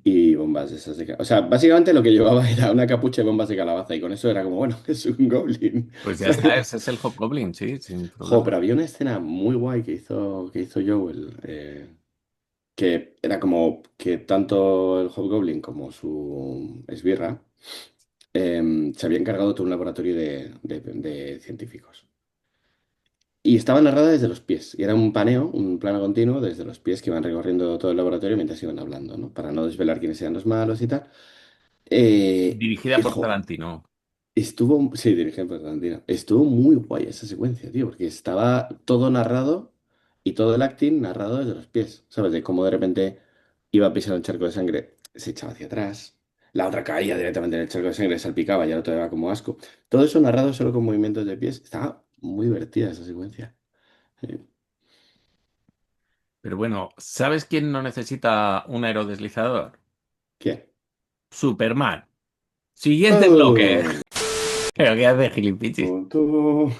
y bombas de esas de O sea, básicamente lo que llevaba era una capucha de bombas de calabaza y con eso era como, bueno, es un goblin, Pues ya está, ¿sabes? ese es el Hobgoblin, sí, sin Jo, problema. pero había una escena muy guay que hizo Joel, que era como que tanto el Hobgoblin como su esbirra se había encargado todo un laboratorio de científicos. Y estaba narrada desde los pies. Y era un paneo, un plano continuo desde los pies que iban recorriendo todo el laboratorio mientras iban hablando, ¿no? Para no desvelar quiénes eran los malos y tal. Dirigida Y, por jo, Tarantino. estuvo, sí, dirigida por Tarantino. Estuvo muy guay esa secuencia, tío, porque estaba todo narrado y todo el acting narrado desde los pies, ¿sabes? De cómo de repente iba a pisar un charco de sangre, se echaba hacia atrás, la otra caía directamente en el charco de sangre, salpicaba y el otro iba como asco. Todo eso narrado solo con movimientos de pies. Estaba muy divertida esa secuencia. Sí. Pero bueno, ¿sabes quién no necesita un aerodeslizador? ¿Quién? Superman. Siguiente bloque. Oh, Pero ¿qué hace gilipichis? tú.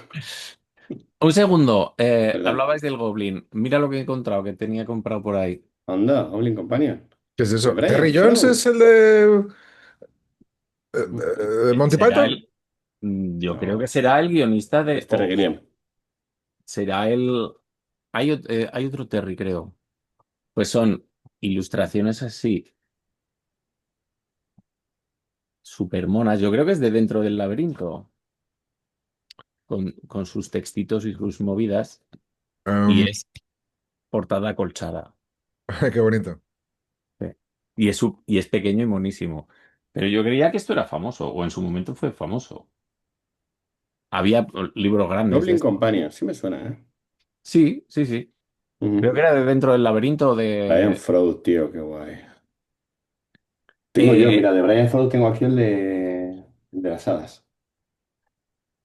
Un segundo, Perdón. hablabais del Goblin. Mira lo que he encontrado, que tenía comprado por ahí. Anda, Goblin Companion. ¿Qué es De eso? Brian ¿Terry Jones Froud. es el de Monty Será Python? el, yo creo que No, será el guionista de, este Requiem. será el, hay otro Terry, creo. Pues son ilustraciones así, super monas. Yo creo que es de Dentro del Laberinto, con sus textitos y sus movidas. Y Um, es portada acolchada. qué bonito. Sí. Y es pequeño y monísimo. Pero yo creía que esto era famoso, o en su momento fue famoso. Había libros grandes de Goblin esto. Companion, sí me suena, ¿eh? Sí, sí, sí. Creo Ujú. que era de Dentro del Laberinto Brian de... Froud, tío, qué guay. Tengo yo, eh, mira, de Brian Froud tengo aquí el de las hadas.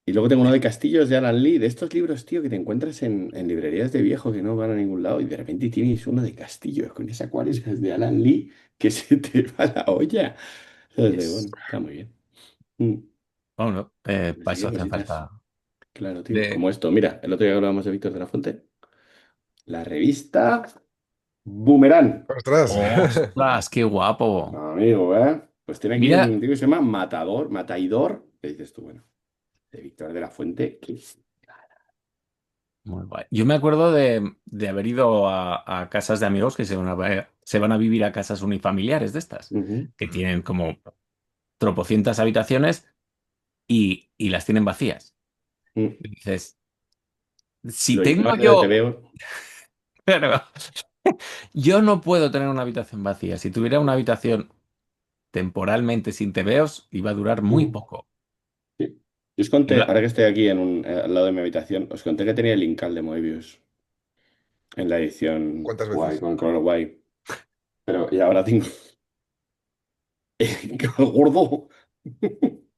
Y luego tengo uno de Castillos de Alan Lee, de estos libros, tío, que te encuentras en librerías de viejo que no van a ningún lado y de repente tienes uno de Castillos con esa cual de Alan Lee que se te va la olla. Entonces, yes. bueno, está muy bien. Mm. Bueno, para Así eso que hacen cositas. falta. Claro, tío. De... Como esto, mira, el otro día que hablábamos de Víctor de la Fuente, la revista Boomerang. Ostras. ¡Ostras, qué guapo! Amigo, ¿eh? Pues tiene aquí Mira, un tío que se llama Mataidor, que dices tú, bueno, de Víctor de la Fuente. muy guay. Yo me acuerdo de haber ido a casas de amigos que se van a vivir a casas unifamiliares de estas, Ujú. que tienen como tropocientas habitaciones y las tienen vacías. Mm. Y dices, si Lo tengo ignoran de yo, TVO. pero yo no puedo tener una habitación vacía. Si tuviera una habitación temporalmente sin tebeos, iba a durar muy Ujú. poco. Sí. Yo os conté, ahora que estoy aquí al lado de mi habitación, os conté que tenía el Incal de Moebius en la edición ¿Cuántas guay, veces? con color guay. Pero, y ahora tengo el Incal gordo.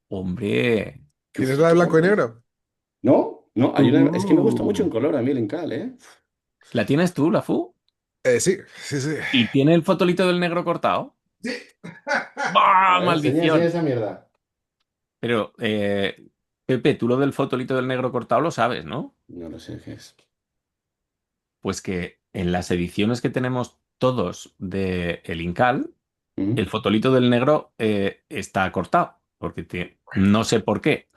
Hombre, Qué ¿Tienes la de blanco y follón. negro? ¿No? No, es que me gusta mucho en uh, color a mí el Incal, ¿eh? ¿la tienes tú, la FU? Sí, sí, sí. ¿Y tiene el fotolito del negro cortado? ¡Bah, Enseña maldición! esa mierda. Pero, Pepe, tú lo del fotolito del negro cortado lo sabes, ¿no? No lo sé qué es. Pues que en las ediciones que tenemos todos de El Incal, el ¿Mm? fotolito del negro está cortado, porque no sé por qué.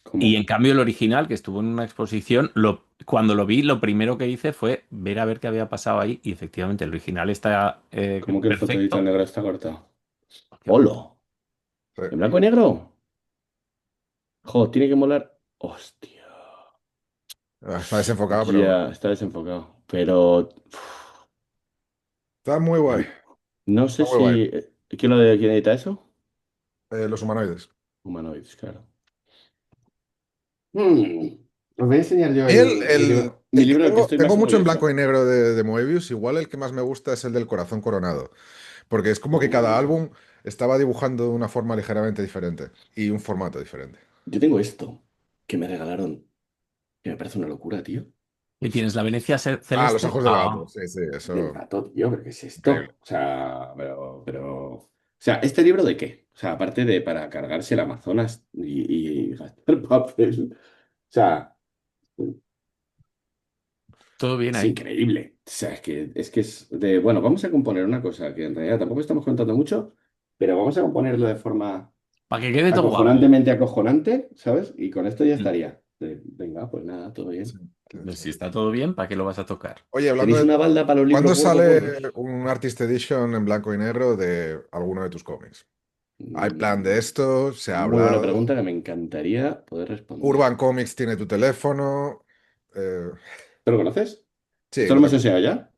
Y ¿Cómo? en cambio el original, que estuvo en una exposición, cuando lo vi, lo primero que hice fue ver a ver qué había pasado ahí y efectivamente el original está ¿Cómo que el fotodito perfecto. negro está cortado? Qué guapo. ¡Holo! Sí. ¿En blanco y negro? Jo, tiene que molar. Hostia. Está desenfocado, pero Ya, está desenfocado. Pero está muy guay. no Está sé muy guay. si. ¿Quién edita eso? Los humanoides. Humanoids, claro. Os voy a enseñar yo El, mi el, libro. Mi el que libro del que tengo, estoy más tengo mucho en blanco orgulloso. y negro de Moebius, igual el que más me gusta es el del corazón coronado, porque es como que cada Uh, álbum estaba dibujando de una forma ligeramente diferente y un formato diferente. yo tengo esto que me regalaron, que me parece una locura, tío. ¿Y tienes la Venecia Ah, los celeste? ojos del gato, Ah, sí, sí, Del eso, gato, tío, ¿pero qué es increíble. esto? O sea, pero. O sea, ¿este libro de qué? O sea, aparte de para cargarse el Amazonas y gastar papel. O sea, todo bien es ahí. increíble. sea, es de, bueno, vamos a componer una cosa que en realidad tampoco estamos contando mucho, pero vamos a componerlo de forma Para que quede todo guapo. acojonantemente acojonante, ¿sabes? Y con esto ya Mm. estaría. Venga, pues nada, todo Sí, bien. sí, Pues sí. si está todo bien, ¿para qué lo vas a tocar? Oye, hablando ¿Tenéis de... una balda para los libros ¿Cuándo gordos, sale gordos? un Artist Edition en blanco y negro de alguno de tus cómics? ¿Hay plan de Mm, esto? ¿Se ha Muy buena hablado? pregunta que me encantaría poder responder. Urban Comics tiene tu teléfono. Eh, ¿Te lo conoces? sí, ¿Esto lo lo hemos tengo. enseñado ya?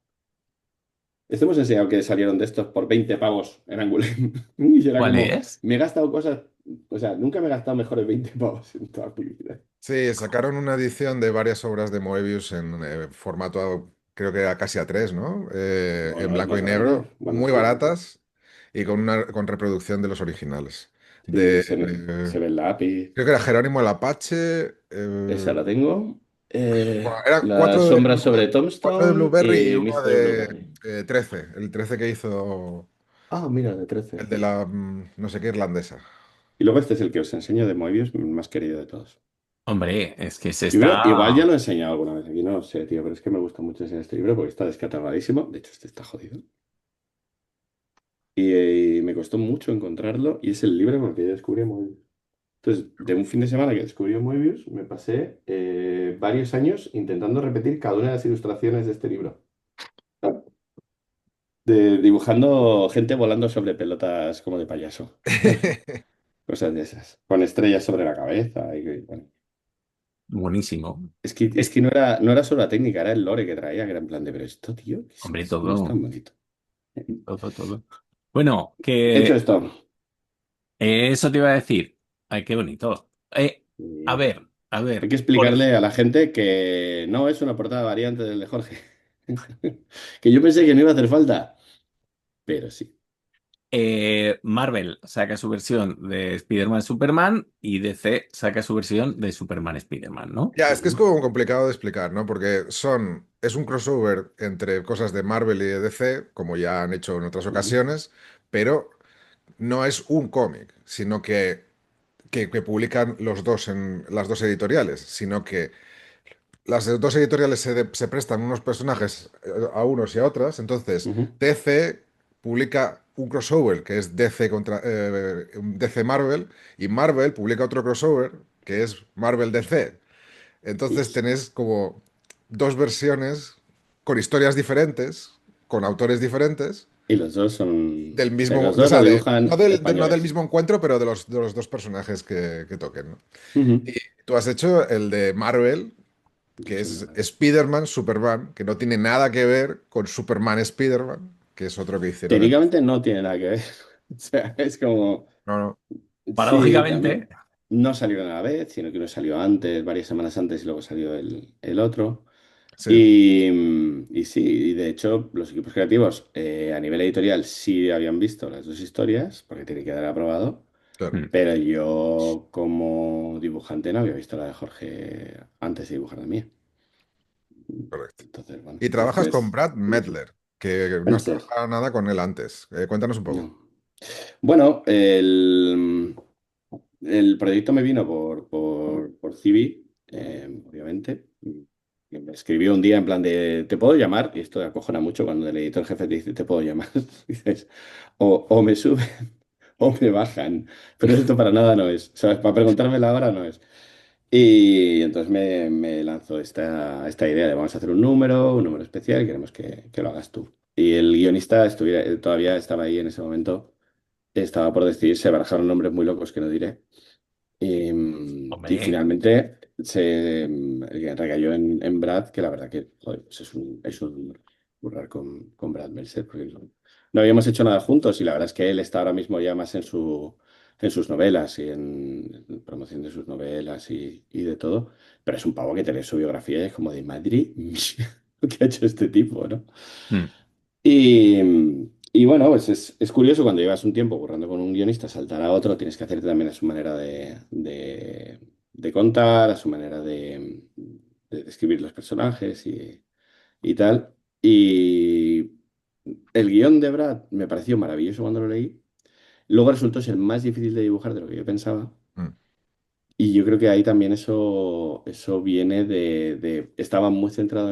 Esto hemos enseñado que salieron de estos por 20 pavos en Angoulême. Y era ¿Cuál como, es? me he gastado cosas, o sea, nunca me he gastado mejores 20 pavos en toda mi vida. Sí, sacaron una edición de varias obras de Moebius en formato, creo que casi A3, ¿no? En Bueno, blanco y más grandes, negro, buenos muy tiempos. baratas y con reproducción de los originales. Sí, De, se ve el lápiz. creo que era Jerónimo el Apache. Esa la tengo. Bueno, eran La sombra sobre cuatro de Tombstone Blueberry y y uno Mr. de Blueberry. 13, el 13 que hizo Ah, mira, de el 13. de la no sé qué irlandesa. Y luego este es el que os enseño de Moebius, el más querido de todos. Hombre, es que se Yo creo, igual ya está... lo he enseñado alguna vez aquí, no lo sé, tío, pero es que me gusta mucho enseñar este libro porque está descatalgadísimo. De hecho, este está jodido. Y me costó mucho encontrarlo y es el libro con el que yo descubrí a Moebius. Entonces, de un fin de semana que descubrí a Moebius, me pasé varios años intentando repetir cada una de las ilustraciones de este libro. Dibujando gente volando sobre pelotas como de payaso, ¿sabes? Cosas de esas. Con estrellas sobre la cabeza. Bueno. Buenísimo. Es que no era solo la técnica, era el lore que traía, que era en plan de, pero esto, tío, Hombre, no es tan todo, bonito. todo, todo. Bueno, Hecho que esto, eso te iba a decir. Ay, qué bonito. A eh, ver, a hay ver. que explicarle a la gente que no es una portada variante del de Jorge. Que yo pensé que no iba a hacer falta, pero sí. Marvel saca su versión de Spider-Man Superman y DC saca su versión de Superman Spider-Man, ¿no? Ya, es que es Ujú, como complicado de explicar, ¿no? Porque es un crossover entre cosas de Marvel y de DC, como ya han hecho en otras ujú, ocasiones, pero no es un cómic, sino que publican los dos en las dos editoriales, sino que las dos editoriales se prestan unos personajes a unos y a otras, entonces ujú. DC publica un crossover que es DC contra DC Marvel y Marvel publica otro crossover que es Marvel DC. Entonces Y, tenés como dos versiones con historias diferentes, con autores diferentes, y los dos del son, mismo, los o dos sea, lo no dibujan no del españoles. mismo encuentro, pero de los dos personajes que toquen, ¿no? Ujú. Y tú has hecho el de Marvel, Yo que soy es Marvel. Spider-Man, Superman, que no tiene nada que ver con Superman Spider-Man, que es otro que hicieron en... Técnicamente no tiene nada que ver. O sea, es como, No, no. sí, Paradójicamente, no salieron a la vez, sino que uno salió antes, varias semanas antes, y luego salió el otro. Sí, Y sí, y de hecho, los equipos creativos a nivel editorial sí habían visto las dos historias, porque tiene que haber aprobado, claro, mm, pero yo como dibujante no había visto la de Jorge antes de dibujar la mía. correcto. Entonces, bueno, Y trabajas con después, Brad curioso. Medler, que no has Mentler, trabajado nada con él antes. Cuéntanos un poco. no. Bueno, el proyecto me vino por Civi, obviamente. Que me escribió un día en plan de, ¿te puedo llamar? Y esto acojona mucho cuando el editor jefe te dice, ¿te puedo llamar? Dices, o me suben o me bajan. Pero esto para nada no es. ¿Sabes? Para preguntarme la hora no es. Y entonces me lanzó esta idea de vamos a hacer un número especial, y queremos que lo hagas tú. Y el guionista todavía estaba ahí en ese momento. Estaba por decidir, se barajaron nombres muy locos que no diré. Y hombre, finalmente recayó en Brad, que la verdad que joder, pues es un currar con Brad Meltzer, porque no habíamos hecho nada juntos y la verdad es que él está ahora mismo ya más en sus novelas y en promoción de sus novelas y de todo, pero es un pavo que tiene su biografía y es como de Madrid, lo que ha hecho este tipo, ¿no? mm, Y, y bueno, pues es curioso cuando llevas un tiempo currando con un guionista, saltar a otro, tienes que hacerte también a su manera de contar, a su manera de describir los personajes y tal. Y el guión de Brad me pareció maravilloso cuando lo leí. Luego resultó ser más difícil de dibujar de lo que yo pensaba. Mm. Y yo creo que ahí también eso viene estaba muy centrado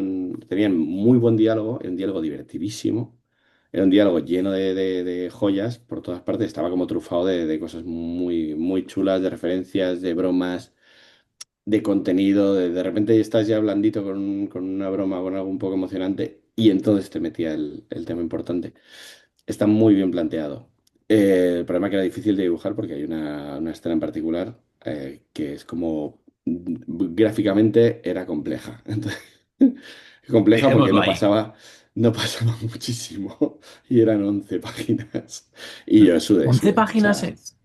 tenían muy buen diálogo, era un diálogo divertidísimo, era un diálogo lleno de joyas por todas partes, estaba como trufado de cosas muy, muy chulas, de referencias, de bromas, de contenido, de repente estás ya blandito con una broma, con algo un poco emocionante, y entonces te metía el tema importante. Está muy bien planteado. El problema es que era difícil de dibujar porque hay una escena en particular que es como gráficamente era compleja. Entonces, compleja porque Dejémoslo ahí. no pasaba muchísimo y eran 11 páginas. Y yo sudé, 11 sudé. O páginas sea, es.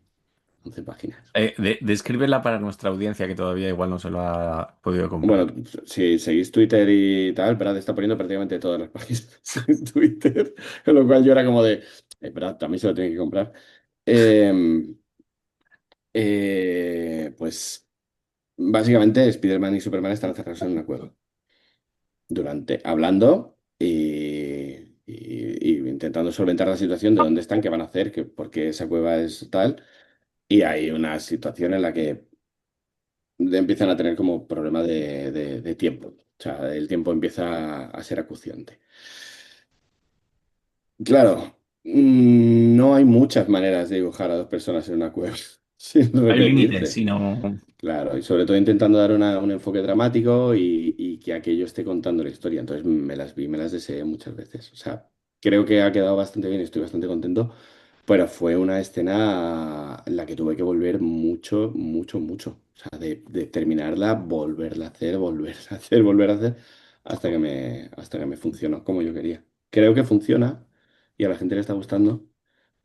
11 páginas. Descríbela para nuestra audiencia que todavía igual no se lo ha podido Bueno, comprar. si seguís Twitter y tal, Brad está poniendo prácticamente todas las páginas en Twitter, con lo cual yo era como de, Brad también se lo tiene que comprar. Eh, pues básicamente Spider-Man y Superman están encerrados en una cueva hablando y intentando solventar la situación de dónde están, qué van a hacer, por qué esa cueva es tal. Y hay una situación en la que empiezan a tener como problema de tiempo. O sea, el tiempo empieza a ser acuciante. Claro, no hay muchas maneras de dibujar a dos personas en una cueva sin Hay límites, repetirse. si no. Claro, y sobre todo intentando dar un enfoque dramático y que aquello esté contando la historia. Entonces me las deseé muchas veces. O sea, creo que ha quedado bastante bien y estoy bastante contento, pero fue una escena en la que tuve que volver mucho, mucho, mucho. O sea, de terminarla, volverla a hacer, volver a hacer, volver a hacer, hasta que me funcionó como yo quería. Creo que funciona y a la gente le está gustando.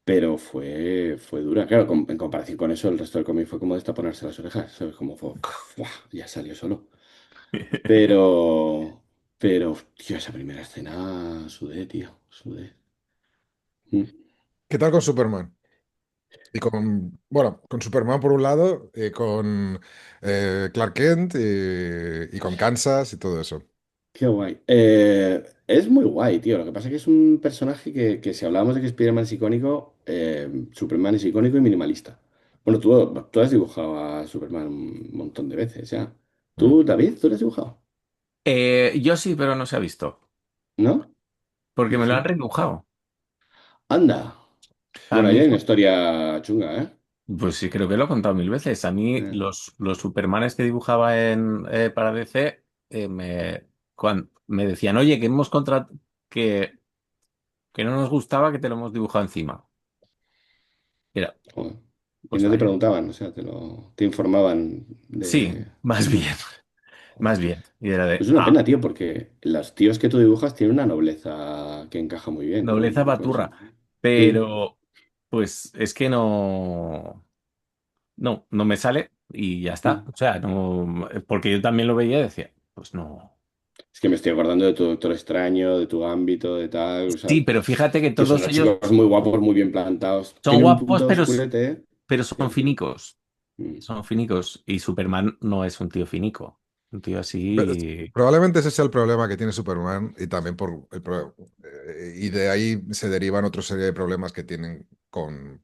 Pero fue dura. Claro, en comparación con eso, el resto del cómic fue como destaponarse las orejas. ¿Sabes? Como fue, ¡buah! Ya salió solo. Pero, tío, esa primera escena sudé, tío, sudé. Mm. ¿Qué tal con Superman? Y bueno, con Superman por un lado, y con Clark Kent y con Kansas y todo eso. Qué guay. Es muy guay, tío. Lo que pasa es que es un personaje que si hablábamos de que Spider-Man es icónico, Superman es icónico y minimalista. Bueno, tú has dibujado a Superman un montón de veces ya. Mm. ¿Tú, David, tú lo has dibujado? Yo sí, pero no se ha visto. ¿No? Porque Yo me lo han sí. redibujado. Anda. A Bueno, ahí mí, hay una historia chunga, ¿eh? pues sí, creo que lo he contado mil veces. A mí, Eh, los Supermanes que dibujaba para DC, me decían, oye, que que, que no nos gustaba que te lo hemos dibujado encima. Y era, joder. Y pues no te vaya. preguntaban, o sea, te informaban Sí, de... más bien, Joder. más bien. Y era de, Es una pena, tío, porque los tíos que tú dibujas tienen una nobleza que encaja muy bien nobleza con eso. baturra. Sí. Pero, pues es que no me sale y ya está. Mm. O sea, no, porque yo también lo veía y decía, pues no. Es que me estoy acordando de tu Doctor Extraño, de tu ámbito, de tal, o Sí, sea, pero fíjate que que son todos unos ellos chicos muy guapos, muy bien plantados. son Tiene un guapos, punto oscurete, ¿eh? pero son Sí. finicos. Mm. Son finicos. Y Superman no es un tío finico. Un tío Pero así. probablemente ese sea el problema que tiene Superman y también y de ahí se derivan otra serie de problemas que tienen con,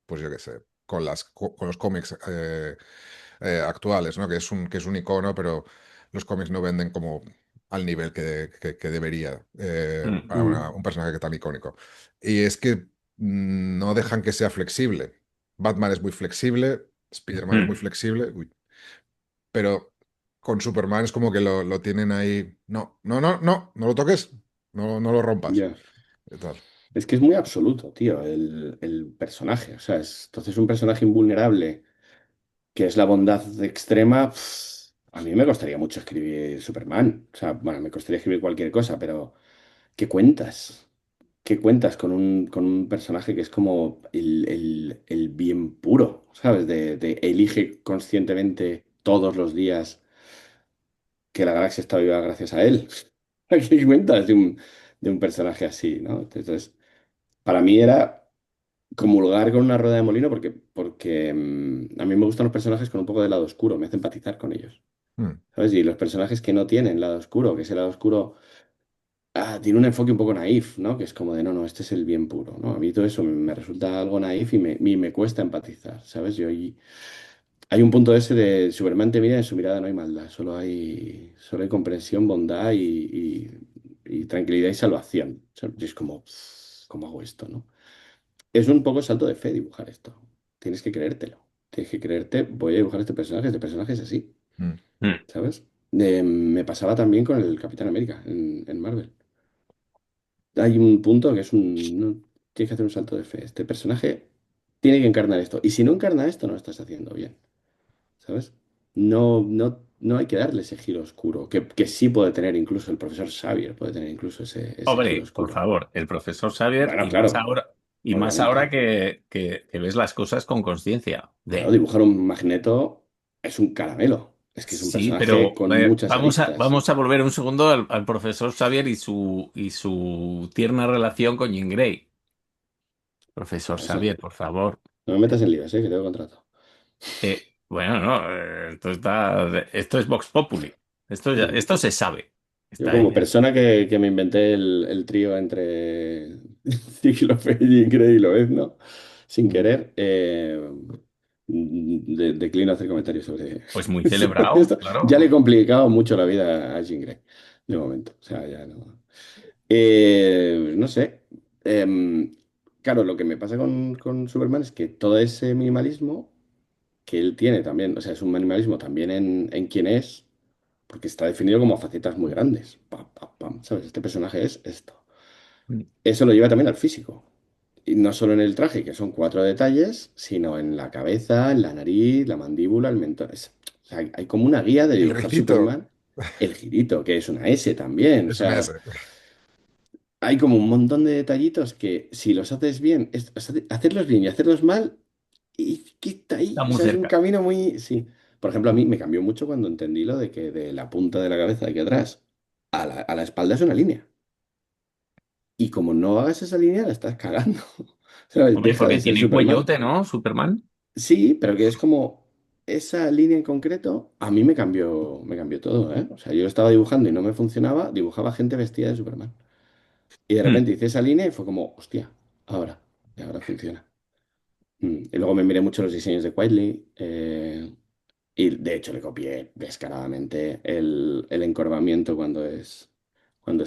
pues yo qué sé, con los cómics actuales, ¿no? Que es un icono, pero los cómics no venden como al nivel que debería Mm, para Mm. un personaje tan icónico. Y es que no dejan que sea flexible. Batman es muy flexible, Spider-Man es muy mm. flexible, uy, pero con Superman es como que lo tienen ahí. No, no, no, no, no lo toques, no lo rompas. Ya. Y tal. Es que es muy absoluto, tío, el personaje. O sea, entonces un personaje invulnerable, que es la bondad extrema. A mí me costaría mucho escribir Superman. O sea, bueno, me costaría escribir cualquier cosa, pero ¿qué cuentas? ¿Qué cuentas con un personaje que es como el bien puro? ¿Sabes? De elige conscientemente todos los días que la galaxia está viva gracias a él. ¿Qué cuentas de un personaje así, ¿no? Entonces, para mí era comulgar con una rueda de molino porque a mí me gustan los personajes con un poco de lado oscuro, me hace empatizar con ellos, Mm. ¿sabes? Y los personajes que no tienen lado oscuro, que ese lado oscuro tiene un enfoque un poco naif, ¿no? Que es como de, no, no, este es el bien puro, ¿no? A mí todo eso me resulta algo naif y me cuesta empatizar, ¿sabes? Hay un punto ese de Superman te mira, en su mirada no hay maldad, solo hay comprensión, bondad y tranquilidad y salvación. O sea, y es como, ¿cómo hago esto, no? Es un poco salto de fe dibujar esto. Tienes que creértelo. Tienes que creerte, voy a dibujar este personaje es así, Mm. Mm. ¿sabes? Me pasaba también con el Capitán América en Marvel. Hay un punto que es tienes que hacer un salto de fe. Este personaje tiene que encarnar esto. Y si no encarna esto, no lo estás haciendo bien. ¿Sabes? No hay que darle ese giro oscuro, que sí puede tener incluso el profesor Xavier, puede tener incluso ese giro Hombre, por oscuro. favor, el profesor Xavier, Bueno, claro, y más ahora obviamente. que ves las cosas con conciencia. Claro, De dibujar un Magneto es un caramelo. Es que es un sí, personaje pero con muchas aristas. vamos a volver un segundo al profesor Xavier y su tierna relación con Jean Grey. Profesor Bueno, Xavier, por favor. no me metas en líos, que tengo contrato. Bueno, no, esto es Vox Populi. Mm. Esto se sabe. Yo Está como en- persona que me inventé el trío entre Cíclope y Grey y Lobezno, sin querer, declino hacer comentarios pues muy sobre celebrado, esto. Ya le he claro. complicado mucho la vida a Jean Grey, de momento. O sea, ya no. No sé. Em, claro, lo que me pasa con Superman es que todo ese minimalismo que él tiene también, o sea, es un minimalismo también en quién es, porque está definido como facetas muy grandes. Pam, pam, pam, ¿sabes? Este personaje es esto. Eso lo lleva también al físico. Y no solo en el traje, que son cuatro detalles, sino en la cabeza, en la nariz, la mandíbula, el mentón. O sea, hay como una guía de El dibujar ricito Superman. El girito, que es una S también. O es un sea, S. hay como un montón de detallitos que si los haces bien, o sea, hacerlos bien y hacerlos mal, y que está Está ahí. O muy sea, es un cerca. camino muy... Sí. Por ejemplo, a mí me cambió mucho cuando entendí lo de que de la punta de la cabeza de aquí atrás a la espalda es una línea. Y como no hagas esa línea, la estás cagando. ¿Sabes? Hombre, Deja porque de ser tiene Superman. cuellote, ¿no? Superman. Sí, pero que es como esa línea en concreto, a mí me cambió todo, ¿eh? O sea, yo estaba dibujando y no me funcionaba, dibujaba gente vestida de Superman. Y de Hmm. repente hice esa línea y fue como, hostia, ahora, y ahora funciona. Y luego me miré mucho los diseños de Quietly, y de hecho le copié descaradamente el encorvamiento cuando es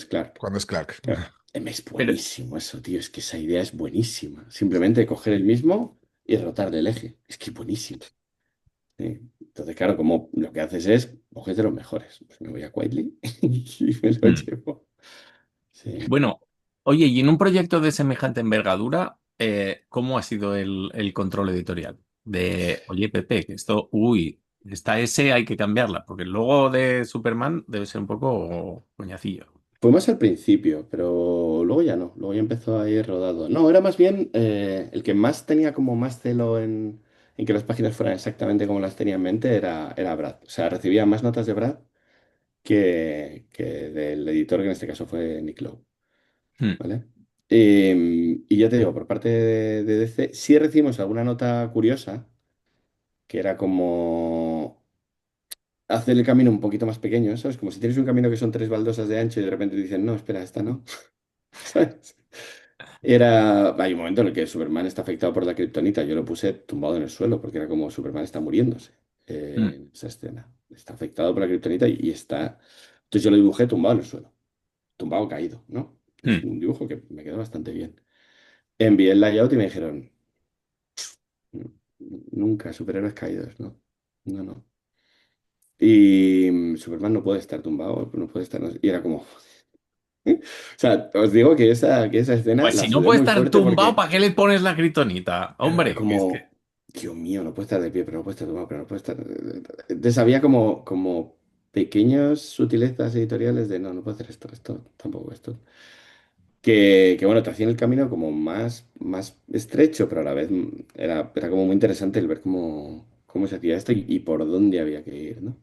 Clark. Cuando es Clark. Claro, es Pero, buenísimo eso, tío. Es que esa idea es buenísima. Simplemente coger el mismo y rotarle el eje. Es que es buenísimo. Entonces, claro, como lo que haces es, coges de los mejores. Pues me voy a Quietly y me lo hmm. llevo. Sí. Bueno, oye, y en un proyecto de semejante envergadura, ¿cómo ha sido el control editorial? Oye, Pepe, que esto, uy, esta S hay que cambiarla, porque el logo de Superman debe ser un poco coñacillo. Fue más al principio, pero luego ya no. Luego ya empezó a ir rodado. No, era más bien el que más tenía como más celo en que las páginas fueran exactamente como las tenía en mente era Brad. O sea, recibía más notas de Brad que del editor, que en este caso fue Nick Lowe. Hmm. ¿Vale? Y ya te digo, por parte de DC, sí recibimos alguna nota curiosa, que era como hacer el camino un poquito más pequeño, ¿sabes? Como si tienes un camino que son tres baldosas de ancho y de repente dicen, no, espera, esta no. ¿Sabes? Hay un momento en el que Superman está afectado por la kriptonita. Yo lo puse tumbado en el suelo porque era como Superman está muriéndose Hmm. en esa escena. Está afectado por la kriptonita y está. Entonces yo lo dibujé tumbado en el suelo, tumbado caído, ¿no? Es Hmm. un dibujo que me quedó bastante bien. Envié el layout y me dijeron, nunca superhéroes caídos, ¿no? No, no. Y Superman no puede estar tumbado, no puede estar. Y era como. O sea, os digo que esa escena Pues la si no sudé puede muy estar fuerte tumbado, porque ¿para qué le pones la kritonita? era Hombre, que es que... como. Dios mío, no puede estar de pie, pero no puede estar tumbado, pero no puede estar. Entonces había como pequeñas sutilezas editoriales de no puedo hacer esto tampoco esto. Que bueno, te hacían el camino como más estrecho, pero a la vez era como muy interesante el ver cómo se hacía esto y por dónde había que ir, ¿no?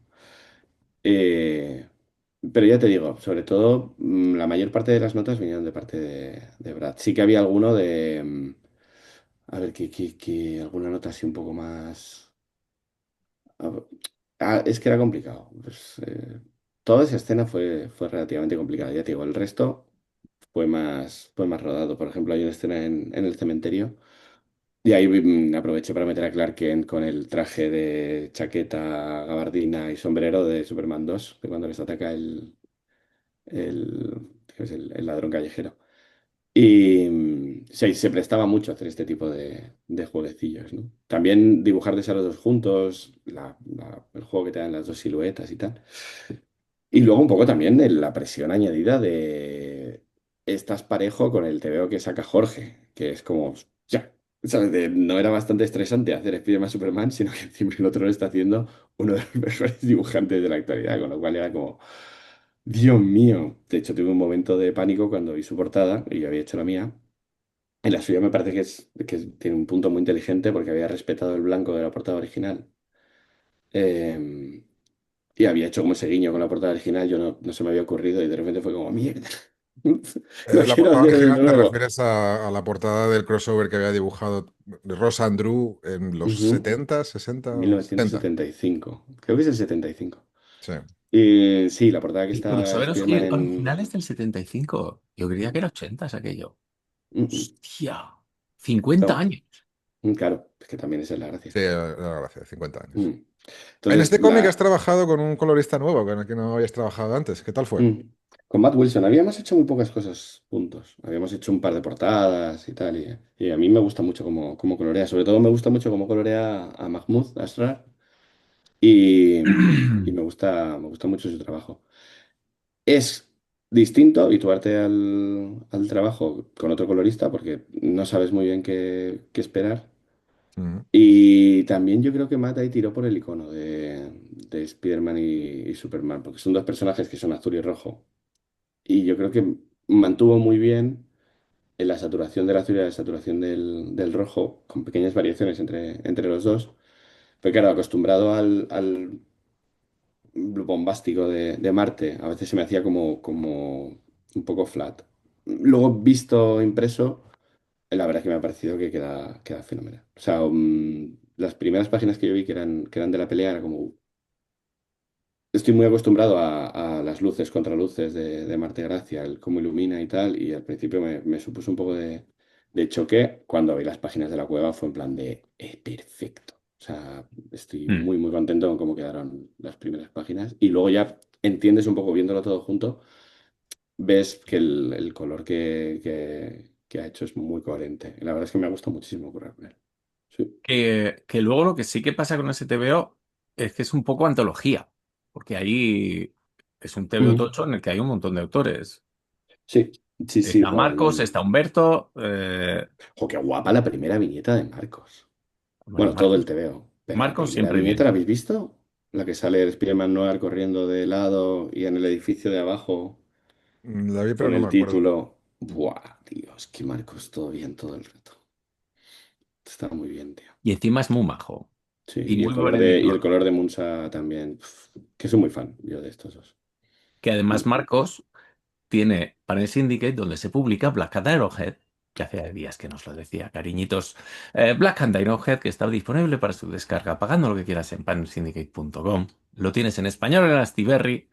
Eh, pero ya te digo, sobre todo la mayor parte de las notas vinieron de parte de Brad. Sí que había alguno a ver, que alguna nota así un poco más. ah, es que era complicado. Pues, toda esa escena fue relativamente complicada, ya te digo, el resto fue más rodado. Por ejemplo, hay una escena en el cementerio Y ahí aproveché para meter a Clark Kent con el traje de chaqueta, gabardina y sombrero de Superman 2, de cuando les ataca el, ¿qué es el ladrón callejero. Y se prestaba mucho a hacer este tipo de jueguecillos, ¿no? También dibujar de los dos juntos, el juego que te dan las dos siluetas y tal. Y luego un poco también de la presión añadida de estás parejo con el TVO que saca Jorge, que es como, ya, ¿sabes? No era bastante estresante hacer Spider-Man Superman, sino que encima el otro lo está haciendo uno de los mejores dibujantes de la actualidad, con lo cual era como, Dios mío. De hecho, tuve un momento de pánico cuando vi su portada, y yo había hecho la mía. En la suya me parece que tiene un punto muy inteligente porque había respetado el blanco de la portada original. Eh, y había hecho como ese guiño con la portada original, yo no se me había ocurrido y de repente fue como, mierda, lo La quiero portada hacer de original te nuevo. refieres a la portada del crossover que había dibujado Ross Andrew en los Ujú. 70, 60, mil novecientos 70. setenta y cinco creo que es el 75. Sí. Y sí, la portada que El está crossover Spider-Man original en... es del 75. Yo creía que era 80 es aquello. Mm, mm. Hostia, 50 No, años. claro, es que también esa es la gracia. Sí, la gracia, 50 años. Mm. En Entonces, este cómic has trabajado con un colorista nuevo, con el que no habías trabajado antes. ¿Qué tal fue? mm, con Matt Wilson habíamos hecho muy pocas cosas juntos. Habíamos hecho un par de portadas y tal. Y a mí me gusta mucho cómo colorea. Sobre todo me gusta mucho cómo colorea a Mahmoud Asrar. Y me gusta mucho su trabajo. Es distinto habituarte al trabajo con otro colorista porque no sabes muy bien qué esperar. Mm, Y también yo creo que Matt ahí tiró por el icono de Spider-Man y Superman, porque son dos personajes que son azul y rojo. Y yo creo que mantuvo muy bien en la saturación del azul y la saturación del rojo, con pequeñas variaciones entre los dos. Pero claro, acostumbrado al bombástico de Marte, a veces se me hacía como un poco flat. Luego, visto impreso, la verdad es que me ha parecido que queda fenomenal. O sea, las primeras páginas que yo vi que eran de la pelea era como, estoy muy acostumbrado a las luces, contraluces de Marte Gracia, el cómo ilumina y tal, y al principio me supuso un poco de choque. Cuando vi las páginas de la cueva fue en plan de, perfecto. O sea, estoy Mm. muy, muy contento con cómo quedaron las primeras páginas. Y luego ya entiendes un poco viéndolo todo junto, ves que el color que ha hecho es muy coherente. Y la verdad es que me ha gustado muchísimo currar con él. Sí. Que luego lo que sí que pasa con ese TVO es que es un poco antología, porque ahí es un TVO Ujú. tocho en el que hay un montón de autores. Sí, sí, sí. Está Marcos, está Humberto. Jo, qué guapa la primera viñeta de Marcos. Bueno, Bueno, todo el TVO. Pero la Marcos primera siempre viñeta, bien. ¿la habéis visto? La que sale el Spider-Man Noir corriendo de lado y en el edificio de abajo La vi, pero con no me el acuerdo. título. Buah, Dios, que Marcos todo bien todo el rato. Está muy bien, tío. Y encima es muy majo. Sí, Y y el muy color buen de, y el editor. color de Munsa también. Que soy muy fan yo de estos dos. Que además Mm. Marcos tiene para el Syndicate donde se publica Black and Arrowhead, que hace días que nos lo decía, cariñitos. Black and Arrowhead, que está disponible para su descarga, pagando lo que quieras en panelsyndicate.com. Lo tienes en español en Astiberri,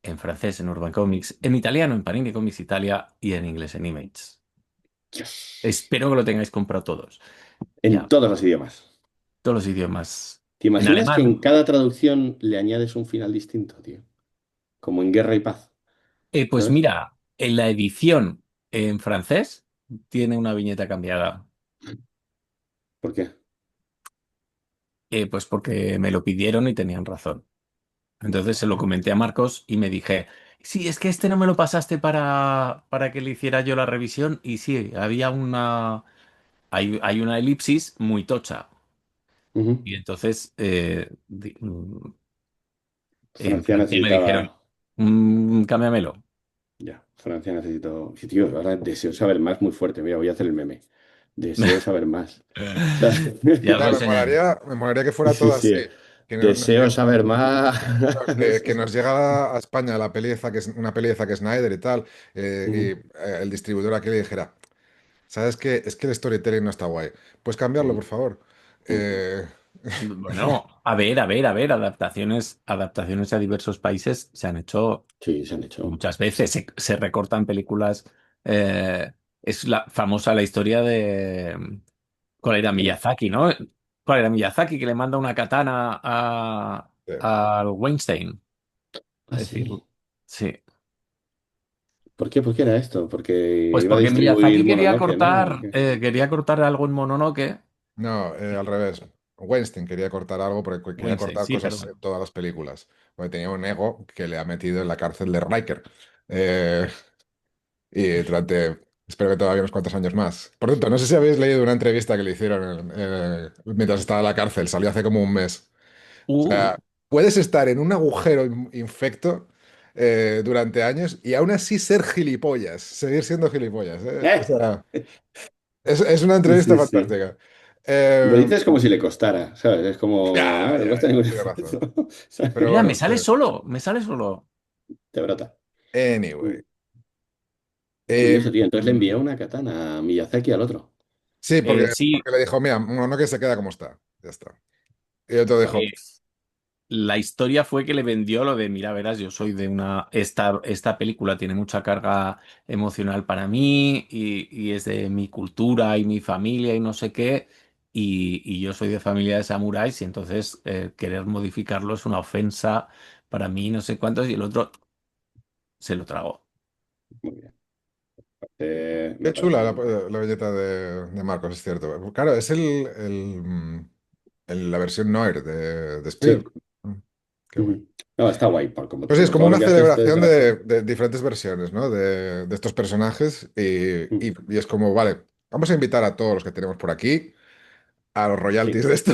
en francés en Urban Comics, en italiano en Panini Comics Italia y en inglés en Image. Yes. Espero que lo tengáis comprado todos. En Ya, todos los idiomas. todos los idiomas. ¿Te En imaginas que en alemán. cada traducción le añades un final distinto, tío? Como en Guerra y Paz, Pues ¿sabes? mira, en la edición en francés tiene una viñeta cambiada. ¿Por qué? Pues porque me lo pidieron y tenían razón. Entonces se lo comenté a Marcos y me dije, sí, es que este no me lo pasaste para que le hiciera yo la revisión y sí, hay una elipsis muy tocha. Ujú. Y entonces en Francia Francia me dijeron, necesitaba. cámbiamelo. Ya, Francia necesito. Sí, tío, ahora deseo saber más muy fuerte. Mira, voy a hacer el meme. Deseo saber más. O sea, Ya Ya, os enseñaré. me molaría que fuera sí, todo así. sí. Que nos Deseo saber más. que nos llega a España la peli que es una peli de Zack Snyder y tal, y Ujú, el distribuidor aquí le dijera, ¿sabes qué? Es que el storytelling no está guay. ¿Puedes cambiarlo, por ujú, favor? ujú. Eh, Bueno, a ver, adaptaciones a diversos países se han hecho Sí, se han hecho. muchas veces. Se recortan películas. Es la famosa la historia ¿Cuál era Miyazaki, no? ¿Cuál era Miyazaki que le manda una katana Sí. al Weinstein? Ah, Es decir, sí. sí. ¿Por qué? ¿Por qué era esto? ¿Porque Pues iba a porque distribuir Miyazaki Mononoke, no? ¿O qué? quería cortar algo en Mononoke. No, al revés. Weinstein quería cortar algo porque quería Weinstein, cortar sí, cosas en perdón. todas las películas. Porque tenía un ego que le ha metido en la cárcel de Riker. Eh, y durante, espero que todavía unos cuantos años más. Por cierto, no sé si habéis leído una entrevista que le hicieron mientras estaba en la cárcel. Salió hace como un mes. O Uh, sea, puedes estar en un agujero infecto durante años y aún así ser gilipollas, seguir siendo gilipollas. O ¡Eh! sea, es una Sí, entrevista sí, sí. fantástica. Lo Eh, dices como si le costara, ¿sabes? Es como, ya, no ya, cuesta ya, ningún tienes esfuerzo. razón. Pero ¿Sabes? mira, me bueno, sale solo, me sale solo. Te brota. anyway. Mm. Eh, Curioso, tío. Entonces le mm, envié una katana a Miyazaki al otro. sí, Sí, porque le dijo, mira, no que se queda como está. Ya está. Y el otro dijo, eh, la historia fue que le vendió lo de, mira, verás, yo soy de una, esta película tiene mucha carga emocional para mí y es de mi cultura y mi familia y no sé qué, y yo soy de familia de samuráis y entonces querer modificarlo es una ofensa para mí, no sé cuántos, y el otro se lo tragó. Muy bien. qué Me parece chula muy bien. la belleta de Marcos, es cierto. Claro, es la versión Noir de Sí. Spielberg. Mm, Qué guay. Ujú. No, está guay, como, Pues sí, es como como todo lo una que hace este celebración desgraciado. de diferentes versiones, ¿no? De estos personajes Mm. y es como, vale, vamos a invitar a todos los que tenemos por aquí a los royalties Sí. de esto.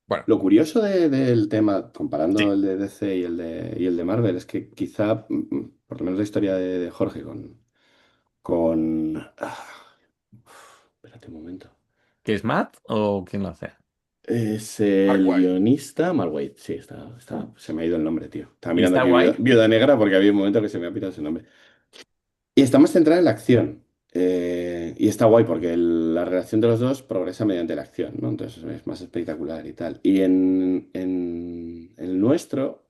Bueno, Lo curioso del tema, comparando Sí. el de DC y el de Marvel, es que quizá, por lo menos la historia de Jorge espérate un momento. ¿Qué es Matt o quién lo hace? Es Mark el White. guionista Mark Waid. Sí, se me ha ido el nombre, tío. Estaba ¿Y mirando está aquí guay? Viuda Negra porque había un momento que se me ha pitado su nombre. Y está más centrada en la acción. Y está guay porque la relación de los dos progresa mediante la acción, ¿no? Entonces es más espectacular y tal. Y en el nuestro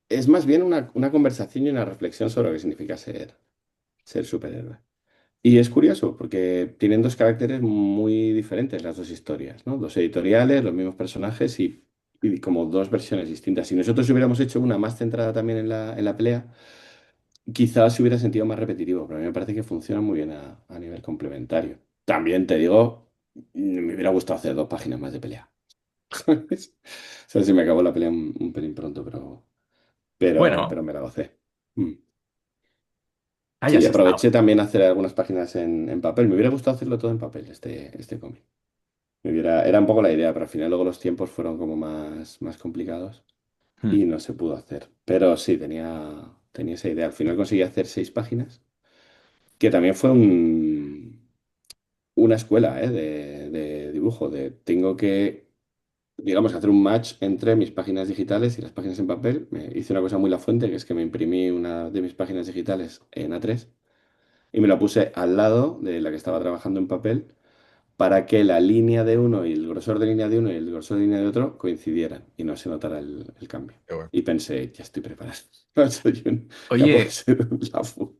es más bien una conversación y una reflexión sobre lo que significa ser superhéroe. Y es curioso porque tienen dos caracteres muy diferentes las dos historias, ¿no? Dos editoriales, los mismos personajes y como dos versiones distintas. Si nosotros hubiéramos hecho una más centrada también en la pelea, quizás se hubiera sentido más repetitivo, pero a mí me parece que funciona muy bien a nivel complementario. También te digo, me hubiera gustado hacer 2 páginas más de pelea. O sea, si me acabó la pelea un pelín pronto, pero, pero, Bueno, pero me la gocé. Mm. Sí, hayas aproveché estado. también a hacer algunas páginas en papel. Me hubiera gustado hacerlo todo en papel, este cómic. Era un poco la idea, pero al final luego los tiempos fueron como más complicados Hmm. y no se pudo hacer. Pero sí, tenía esa idea. Al final conseguí hacer 6 páginas, que también fue una escuela, de dibujo. Tengo que, digamos, hacer un match entre mis páginas digitales y las páginas en papel. Me hice una cosa muy La Fuente, que es que me imprimí una de mis páginas digitales en A3 y me la puse al lado de la que estaba trabajando en papel para que la línea de uno y el grosor de línea de uno y el grosor de línea de otro coincidieran y no se notara el cambio. Qué guay. Y pensé, ya estoy preparado. Ya puedo Oye, ser un LAFU.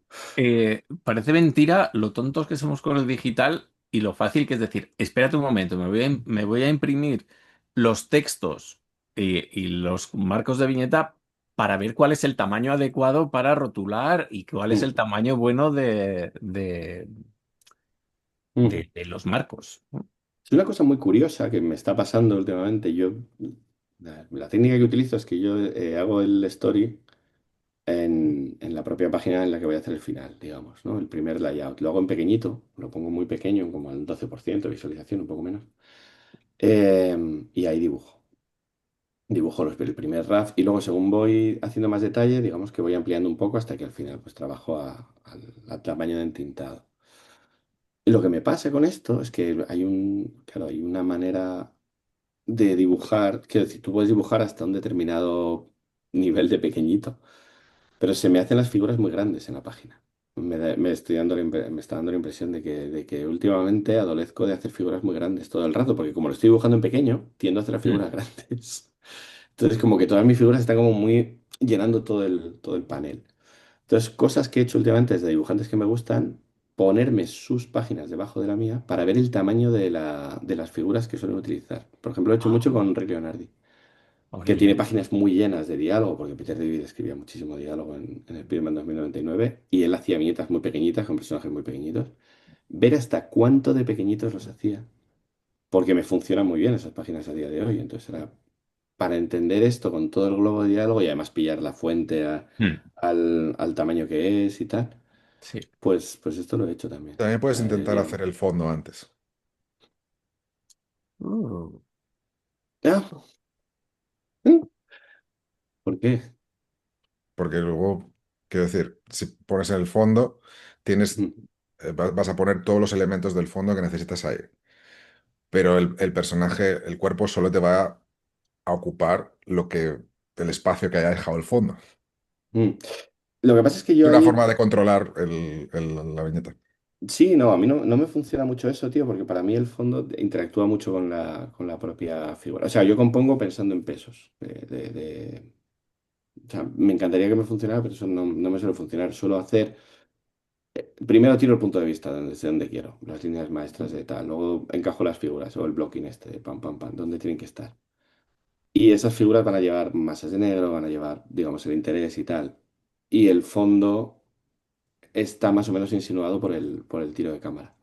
parece mentira lo tontos que somos con el digital y lo fácil que es decir, espérate un momento, me voy a imprimir los textos y los marcos de viñeta para ver cuál es el tamaño adecuado para rotular y cuál es el Mm, tamaño bueno mm. de los marcos. Es una cosa muy curiosa que me está pasando últimamente. La técnica que utilizo es que yo hago el story en la propia página en la que voy a hacer el final, digamos, ¿no? El primer layout. Lo hago en pequeñito, lo pongo muy pequeño, como al 12% de visualización, un poco menos. Y ahí dibujo. Dibujo el primer RAF y luego según voy haciendo más detalle, digamos que voy ampliando un poco hasta que al final pues trabajo al tamaño de entintado. Y lo que me pasa con esto es que claro, hay una manera de dibujar, quiero decir, tú puedes dibujar hasta un determinado nivel de pequeñito, pero se me hacen las figuras muy grandes en la página. Me está dando la impresión de que últimamente adolezco de hacer figuras muy grandes todo el rato, porque como lo estoy dibujando en pequeño, tiendo a hacer las Hmm. figuras grandes. Entonces, como que todas mis figuras están como muy llenando todo el panel. Entonces, cosas que he hecho últimamente desde dibujantes que me gustan, ponerme sus páginas debajo de la mía para ver el tamaño de las figuras que suelen utilizar. Por ejemplo, lo he hecho Ah, mucho con Rick Leonardi, que tiene órale. páginas muy llenas de diálogo, porque Peter David escribía muchísimo diálogo en el Spider-Man 2099, y él hacía viñetas muy pequeñitas con personajes muy pequeñitos. Ver hasta cuánto de pequeñitos los hacía, porque me funcionan muy bien esas páginas a día de hoy. Entonces era para entender esto con todo el globo de diálogo y además pillar la fuente Hmm, al tamaño que es y tal, sí. pues esto lo he hecho también. También puedes intentar Y- hacer el fondo antes, Uh, Ah, ¿eh? ¿Por qué? porque luego, quiero decir, si pones el fondo, tienes, Ujú. vas a poner todos los elementos del fondo que necesitas ahí. Pero el personaje, el cuerpo solo te va a ocupar el espacio que haya dejado el fondo. Mm. Lo que pasa es que Es yo una ahí, forma de controlar la viñeta. sí, no, a mí no me funciona mucho eso, tío, porque para mí el fondo interactúa mucho con la propia figura. O sea, yo compongo pensando en pesos. O sea, me encantaría que me funcionara, pero eso no me suele funcionar. Suelo hacer, primero tiro el punto de vista desde donde quiero, las líneas maestras de tal, luego encajo las figuras o el blocking este de pam, pam, pam, donde tienen que estar. Y esas figuras van a llevar masas de negro, van a llevar, digamos, el interés y tal. Y el fondo está más o menos insinuado por el tiro de cámara.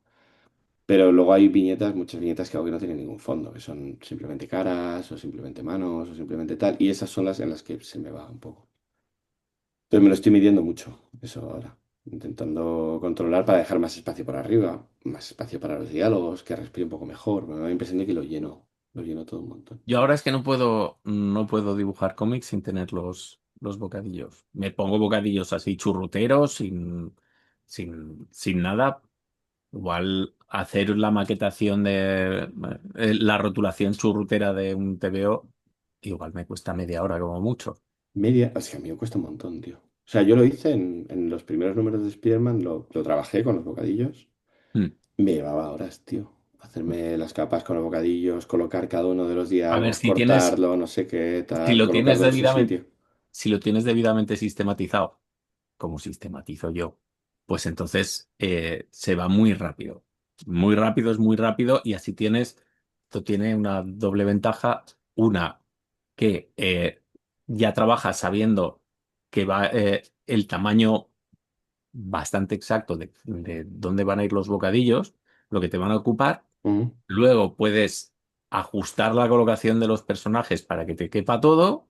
Pero luego hay viñetas, muchas viñetas que hago que no tienen ningún fondo, que son simplemente caras o simplemente manos o simplemente tal. Y esas son las en las que se me va un poco. Pero me lo estoy midiendo mucho, eso ahora. Intentando controlar para dejar más espacio por arriba, más espacio para los diálogos, que respire un poco mejor. Me da la impresión de que lo lleno todo un montón. Yo ahora es que no puedo dibujar cómics sin tener los bocadillos. Me pongo bocadillos así churruteros, sin nada. Igual hacer la maquetación la rotulación churrutera de un TVO, igual me cuesta media hora como mucho. Media, es que a mí me cuesta un montón, tío. O sea, yo lo hice en los primeros números de Spider-Man, lo trabajé con los bocadillos. Hmm. Me llevaba horas, tío. Hacerme las capas con los bocadillos, colocar cada uno de los A ver, diálogos, cortarlo, no sé qué, si tal, lo tienes colocarlo en su debidamente, sitio. si lo tienes debidamente sistematizado, como sistematizo yo, pues entonces se va muy rápido. Muy rápido es muy rápido y así esto tiene una doble ventaja. Una, que ya trabajas sabiendo que va el tamaño bastante exacto de dónde van a ir los bocadillos, lo que te van a ocupar. Ujú. Luego puedes ajustar la colocación de los personajes para que te quepa todo.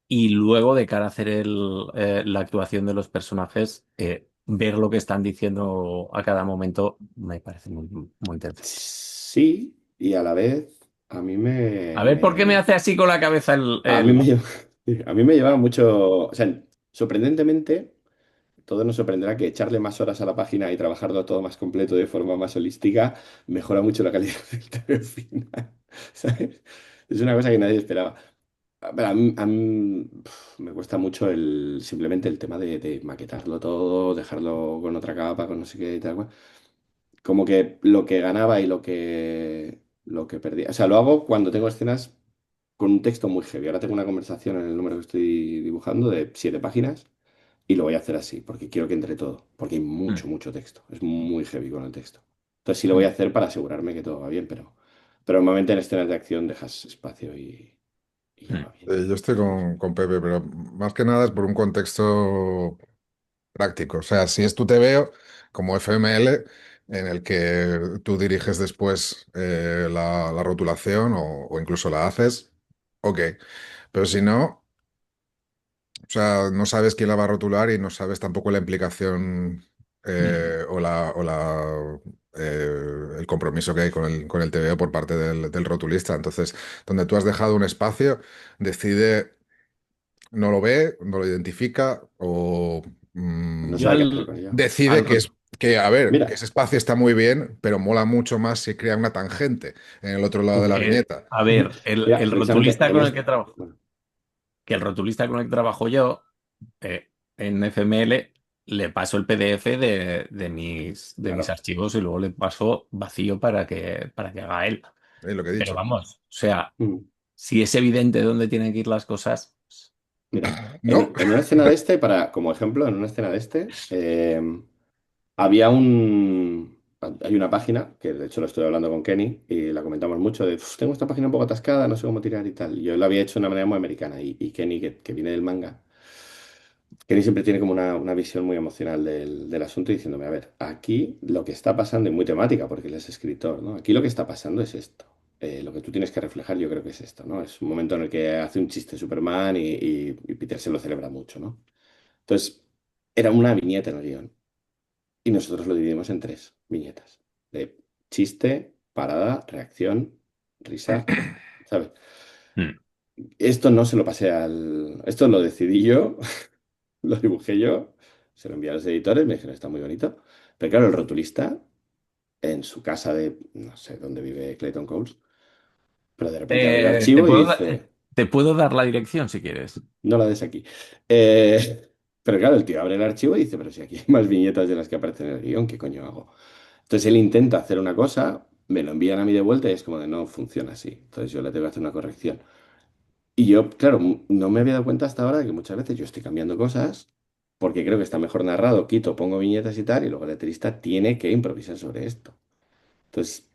Y luego, de cara a hacer la actuación de los personajes, ver lo que están diciendo a cada momento me parece muy, muy interesante. Sí, y a la vez a mí A ver, ¿por qué me hace así con la cabeza a mí me lleva, a mí me lleva mucho, o sea, sorprendentemente, todo nos sorprenderá que echarle más horas a la página y trabajarlo todo más completo de forma más holística mejora mucho la calidad del TV final, ¿sabes? Es una cosa que nadie esperaba. Pero me cuesta mucho simplemente el tema de maquetarlo todo, dejarlo con otra capa, con no sé qué y tal cual. Como que lo que ganaba y lo que perdía. O sea, lo hago cuando tengo escenas con un texto muy heavy. Ahora tengo una conversación en el número que estoy dibujando de 7 páginas y lo voy a hacer así, porque quiero que entre todo, porque hay Mm, mucho, mucho texto. Es muy heavy con el texto. Entonces sí lo voy a mm. hacer para asegurarme que todo va bien, pero normalmente en escenas de acción dejas espacio y ya Mm. va bien. Yo estoy No sé. con Pepe, pero más que nada es por un contexto práctico. O sea, si es tu TVO como FML, en el que tú diriges después la rotulación o incluso la haces, ok. Pero si no, o sea, no sabes quién la va a rotular y no sabes tampoco la implicación Mm. el compromiso que hay con el TVO por parte del rotulista. Entonces, donde tú has dejado un espacio, decide, no lo ve, no lo identifica o No Yo sabe qué hacer con ello. decide al, que ro- a ver, que Mira, ese espacio está muy bien, pero mola mucho más si crea una tangente en el otro lado de la viñeta. a ver, mira, precisamente en este. Bueno, el rotulista con el que trabajo yo, en FML, le paso el PDF de mis claro. archivos y luego le paso vacío para que haga él. Es lo que he Pero dicho. vamos, o sea, Mm. si es evidente dónde tienen que ir las cosas. Mira, ¿No? en una escena de este, como ejemplo, en una escena de este, Había un... Hay una página, que de hecho lo estoy hablando con Kenny, y la comentamos mucho, de, "Uf, tengo esta página un poco atascada, no sé cómo tirar y tal". Yo lo había hecho de una manera muy americana, y Kenny, que viene del manga, Kenny siempre tiene como una visión muy emocional del asunto, diciéndome, a ver, aquí lo que está pasando, y muy temática, porque él es escritor, ¿no? Aquí lo que está pasando es esto. Lo que tú tienes que reflejar yo creo que es esto, ¿no? Es un momento en el que hace un chiste Superman y Peter se lo celebra mucho, ¿no? Entonces, era una viñeta en el guión. Y nosotros lo dividimos en tres viñetas. De chiste, parada, reacción, risa, ¿sabes? Mm. Esto no se lo pasé al... Esto lo decidí yo, lo dibujé yo, se lo envié a los editores, me dijeron, está muy bonito. Pero claro, el rotulista, en su casa de, no sé dónde vive Clayton Coles, pero de repente abre el Te archivo y puedo, dice, te puedo dar la dirección si quieres. no la des aquí. Pero claro, el tío abre el archivo y dice, pero si aquí hay más viñetas de las que aparecen en el guión, ¿qué coño hago? Entonces él intenta hacer una cosa, me lo envían a mí de vuelta y es como de no funciona así. Entonces yo le tengo que hacer una corrección. Y yo, claro, no me había dado cuenta hasta ahora de que muchas veces yo estoy cambiando cosas porque creo que está mejor narrado, quito, pongo viñetas y tal, y luego el letrista tiene que improvisar sobre esto. Entonces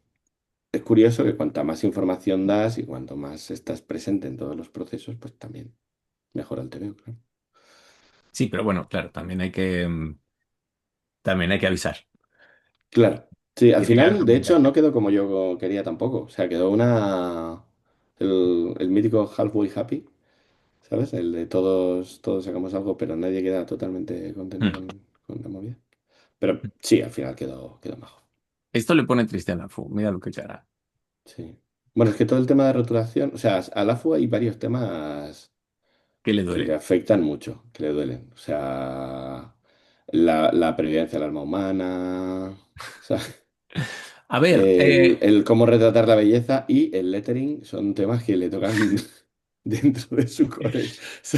es curioso que cuanta más información das y cuanto más estás presente en todos los procesos, pues también mejora el TVO, claro. Sí, pero bueno, claro, también hay que avisar. Claro. Sí, al Tiene que haber final, de hecho, comunicación. no quedó como yo quería tampoco. O sea, quedó una... el mítico Halfway Happy. ¿Sabes? El de todos sacamos algo, pero nadie queda totalmente contento Mm. con la movida. Pero sí, al final quedó majo. Esto le pone triste a la FU. Mira lo que ya hará. Sí. Bueno, es que todo el tema de rotulación, o sea, a la FU hay varios temas ¿Qué le que le duele? afectan mucho, que le duelen. O sea, la pervivencia del alma humana, o sea, A ver, el cómo retratar la belleza y el lettering son temas que le tocan dentro de su core.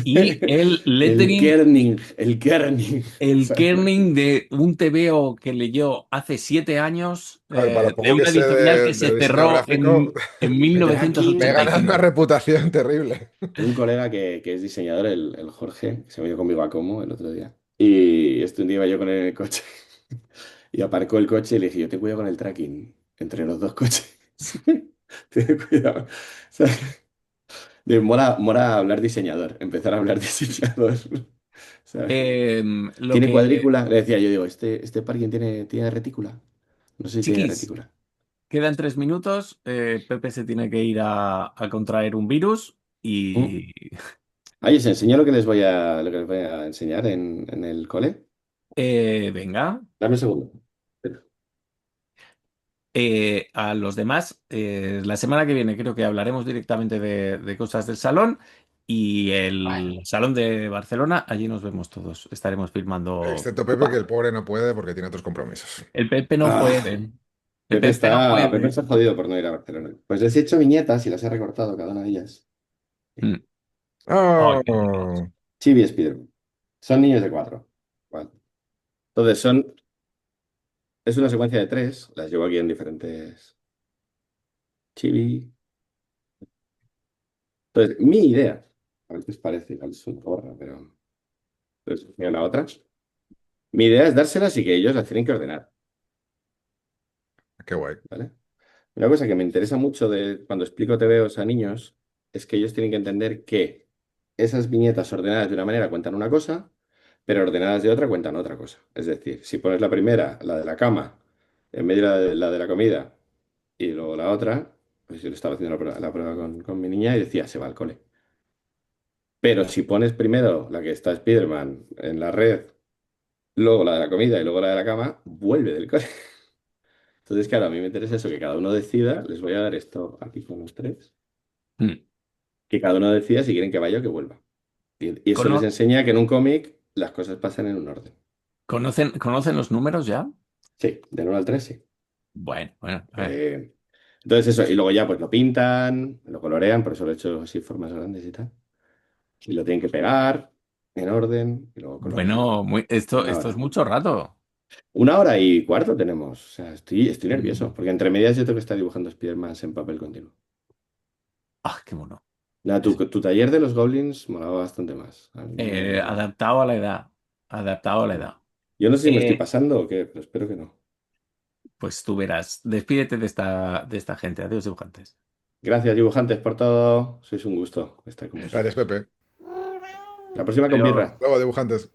y el El lettering, kerning, el kerning. el ¿Sabes? kerning de un TVO que leyó hace 7 años, Joder, para lo de poco que una sé editorial que se de diseño cerró gráfico, en mil novecientos me he ochenta Tracking. y ganado una cinco. reputación terrible. Tengo un colega que es diseñador, el Jorge, que se vino conmigo a Como el otro día. Y un día iba yo con él en el coche. Y aparcó el coche y le dije, yo te cuido con el tracking entre los dos coches. Ten cuidado. O sea, mola hablar diseñador, empezar a hablar diseñador. ¿Sabes? Lo ¿Tiene que, cuadrícula? Le decía yo, digo, ¿este parking tiene retícula? No sé si tiene chiquis, retícula. quedan 3 minutos. Pepe se tiene que ir a contraer un virus Mm. y Ay, os enseño lo que les voy a enseñar en el cole. venga. Dame un segundo. A los demás, la semana que viene creo que hablaremos directamente de cosas del salón y Vale. el salón de Barcelona, allí nos vemos todos. Estaremos firmando. Excepto Pepe, que el pobre no puede porque tiene otros compromisos. El Pepe no Ah, puede. El Pepe Pepe no está, Pepe puede. está jodido por no ir a Barcelona. Pues les he hecho viñetas y las he recortado cada una de ellas. Mm. Ay, qué monos. Oh, Chibi y Spiderman. Son niños de cuatro. Vale. Entonces es una secuencia de tres. Las llevo aquí en diferentes chibi. Entonces, mi idea, a veces parece igual es una gorra, pero es la otra. Mi idea es dárselas y que ellos las tienen que ordenar, qué guay. ¿vale? Una cosa que me interesa mucho de cuando explico TVOs a niños es que ellos tienen que entender que esas viñetas ordenadas de una manera cuentan una cosa, pero ordenadas de otra cuentan otra cosa. Es decir, si pones la primera, la de la cama, en medio de la de la comida, y luego la otra, pues yo le estaba haciendo la prueba con mi niña y decía, se va al cole. Pero si pones primero la que está Spiderman en la red, luego la de la comida y luego la de la cama, vuelve del cole. Entonces, claro, a mí me interesa eso, que cada uno decida, les voy a dar esto aquí con los tres, Mm. que cada uno decida si quieren que vaya o que vuelva. Y eso les ¿Cono- enseña que en un cómic las cosas pasan en un orden. ¿Conocen los números ya? Sí, del 1 al 3 sí. Bueno, bueno, a ver. Eh, entonces eso, y luego ya pues lo pintan, lo colorean, por eso lo he hecho así formas grandes y tal. Y lo tienen que pegar en orden y luego colorearlo. Bueno, Una esto es hora. mucho rato. 1 hora y cuarto tenemos. O sea, estoy nervioso, Mm. porque entre medias yo tengo que estar dibujando Spider-Man en papel continuo. Ah, qué mono. Tu taller de los Goblins molaba bastante más. A mí me... Adaptado a la edad. Adaptado a la edad. Yo no sé si me estoy Eh, pasando o qué, pero espero que no. pues tú verás. Despídete de esta gente. Adiós, dibujantes. Gracias, dibujantes, por todo. Sois un gusto estar con Gracias, vosotros. Pepe. La próxima con Adiós. birra. Luego, dibujantes.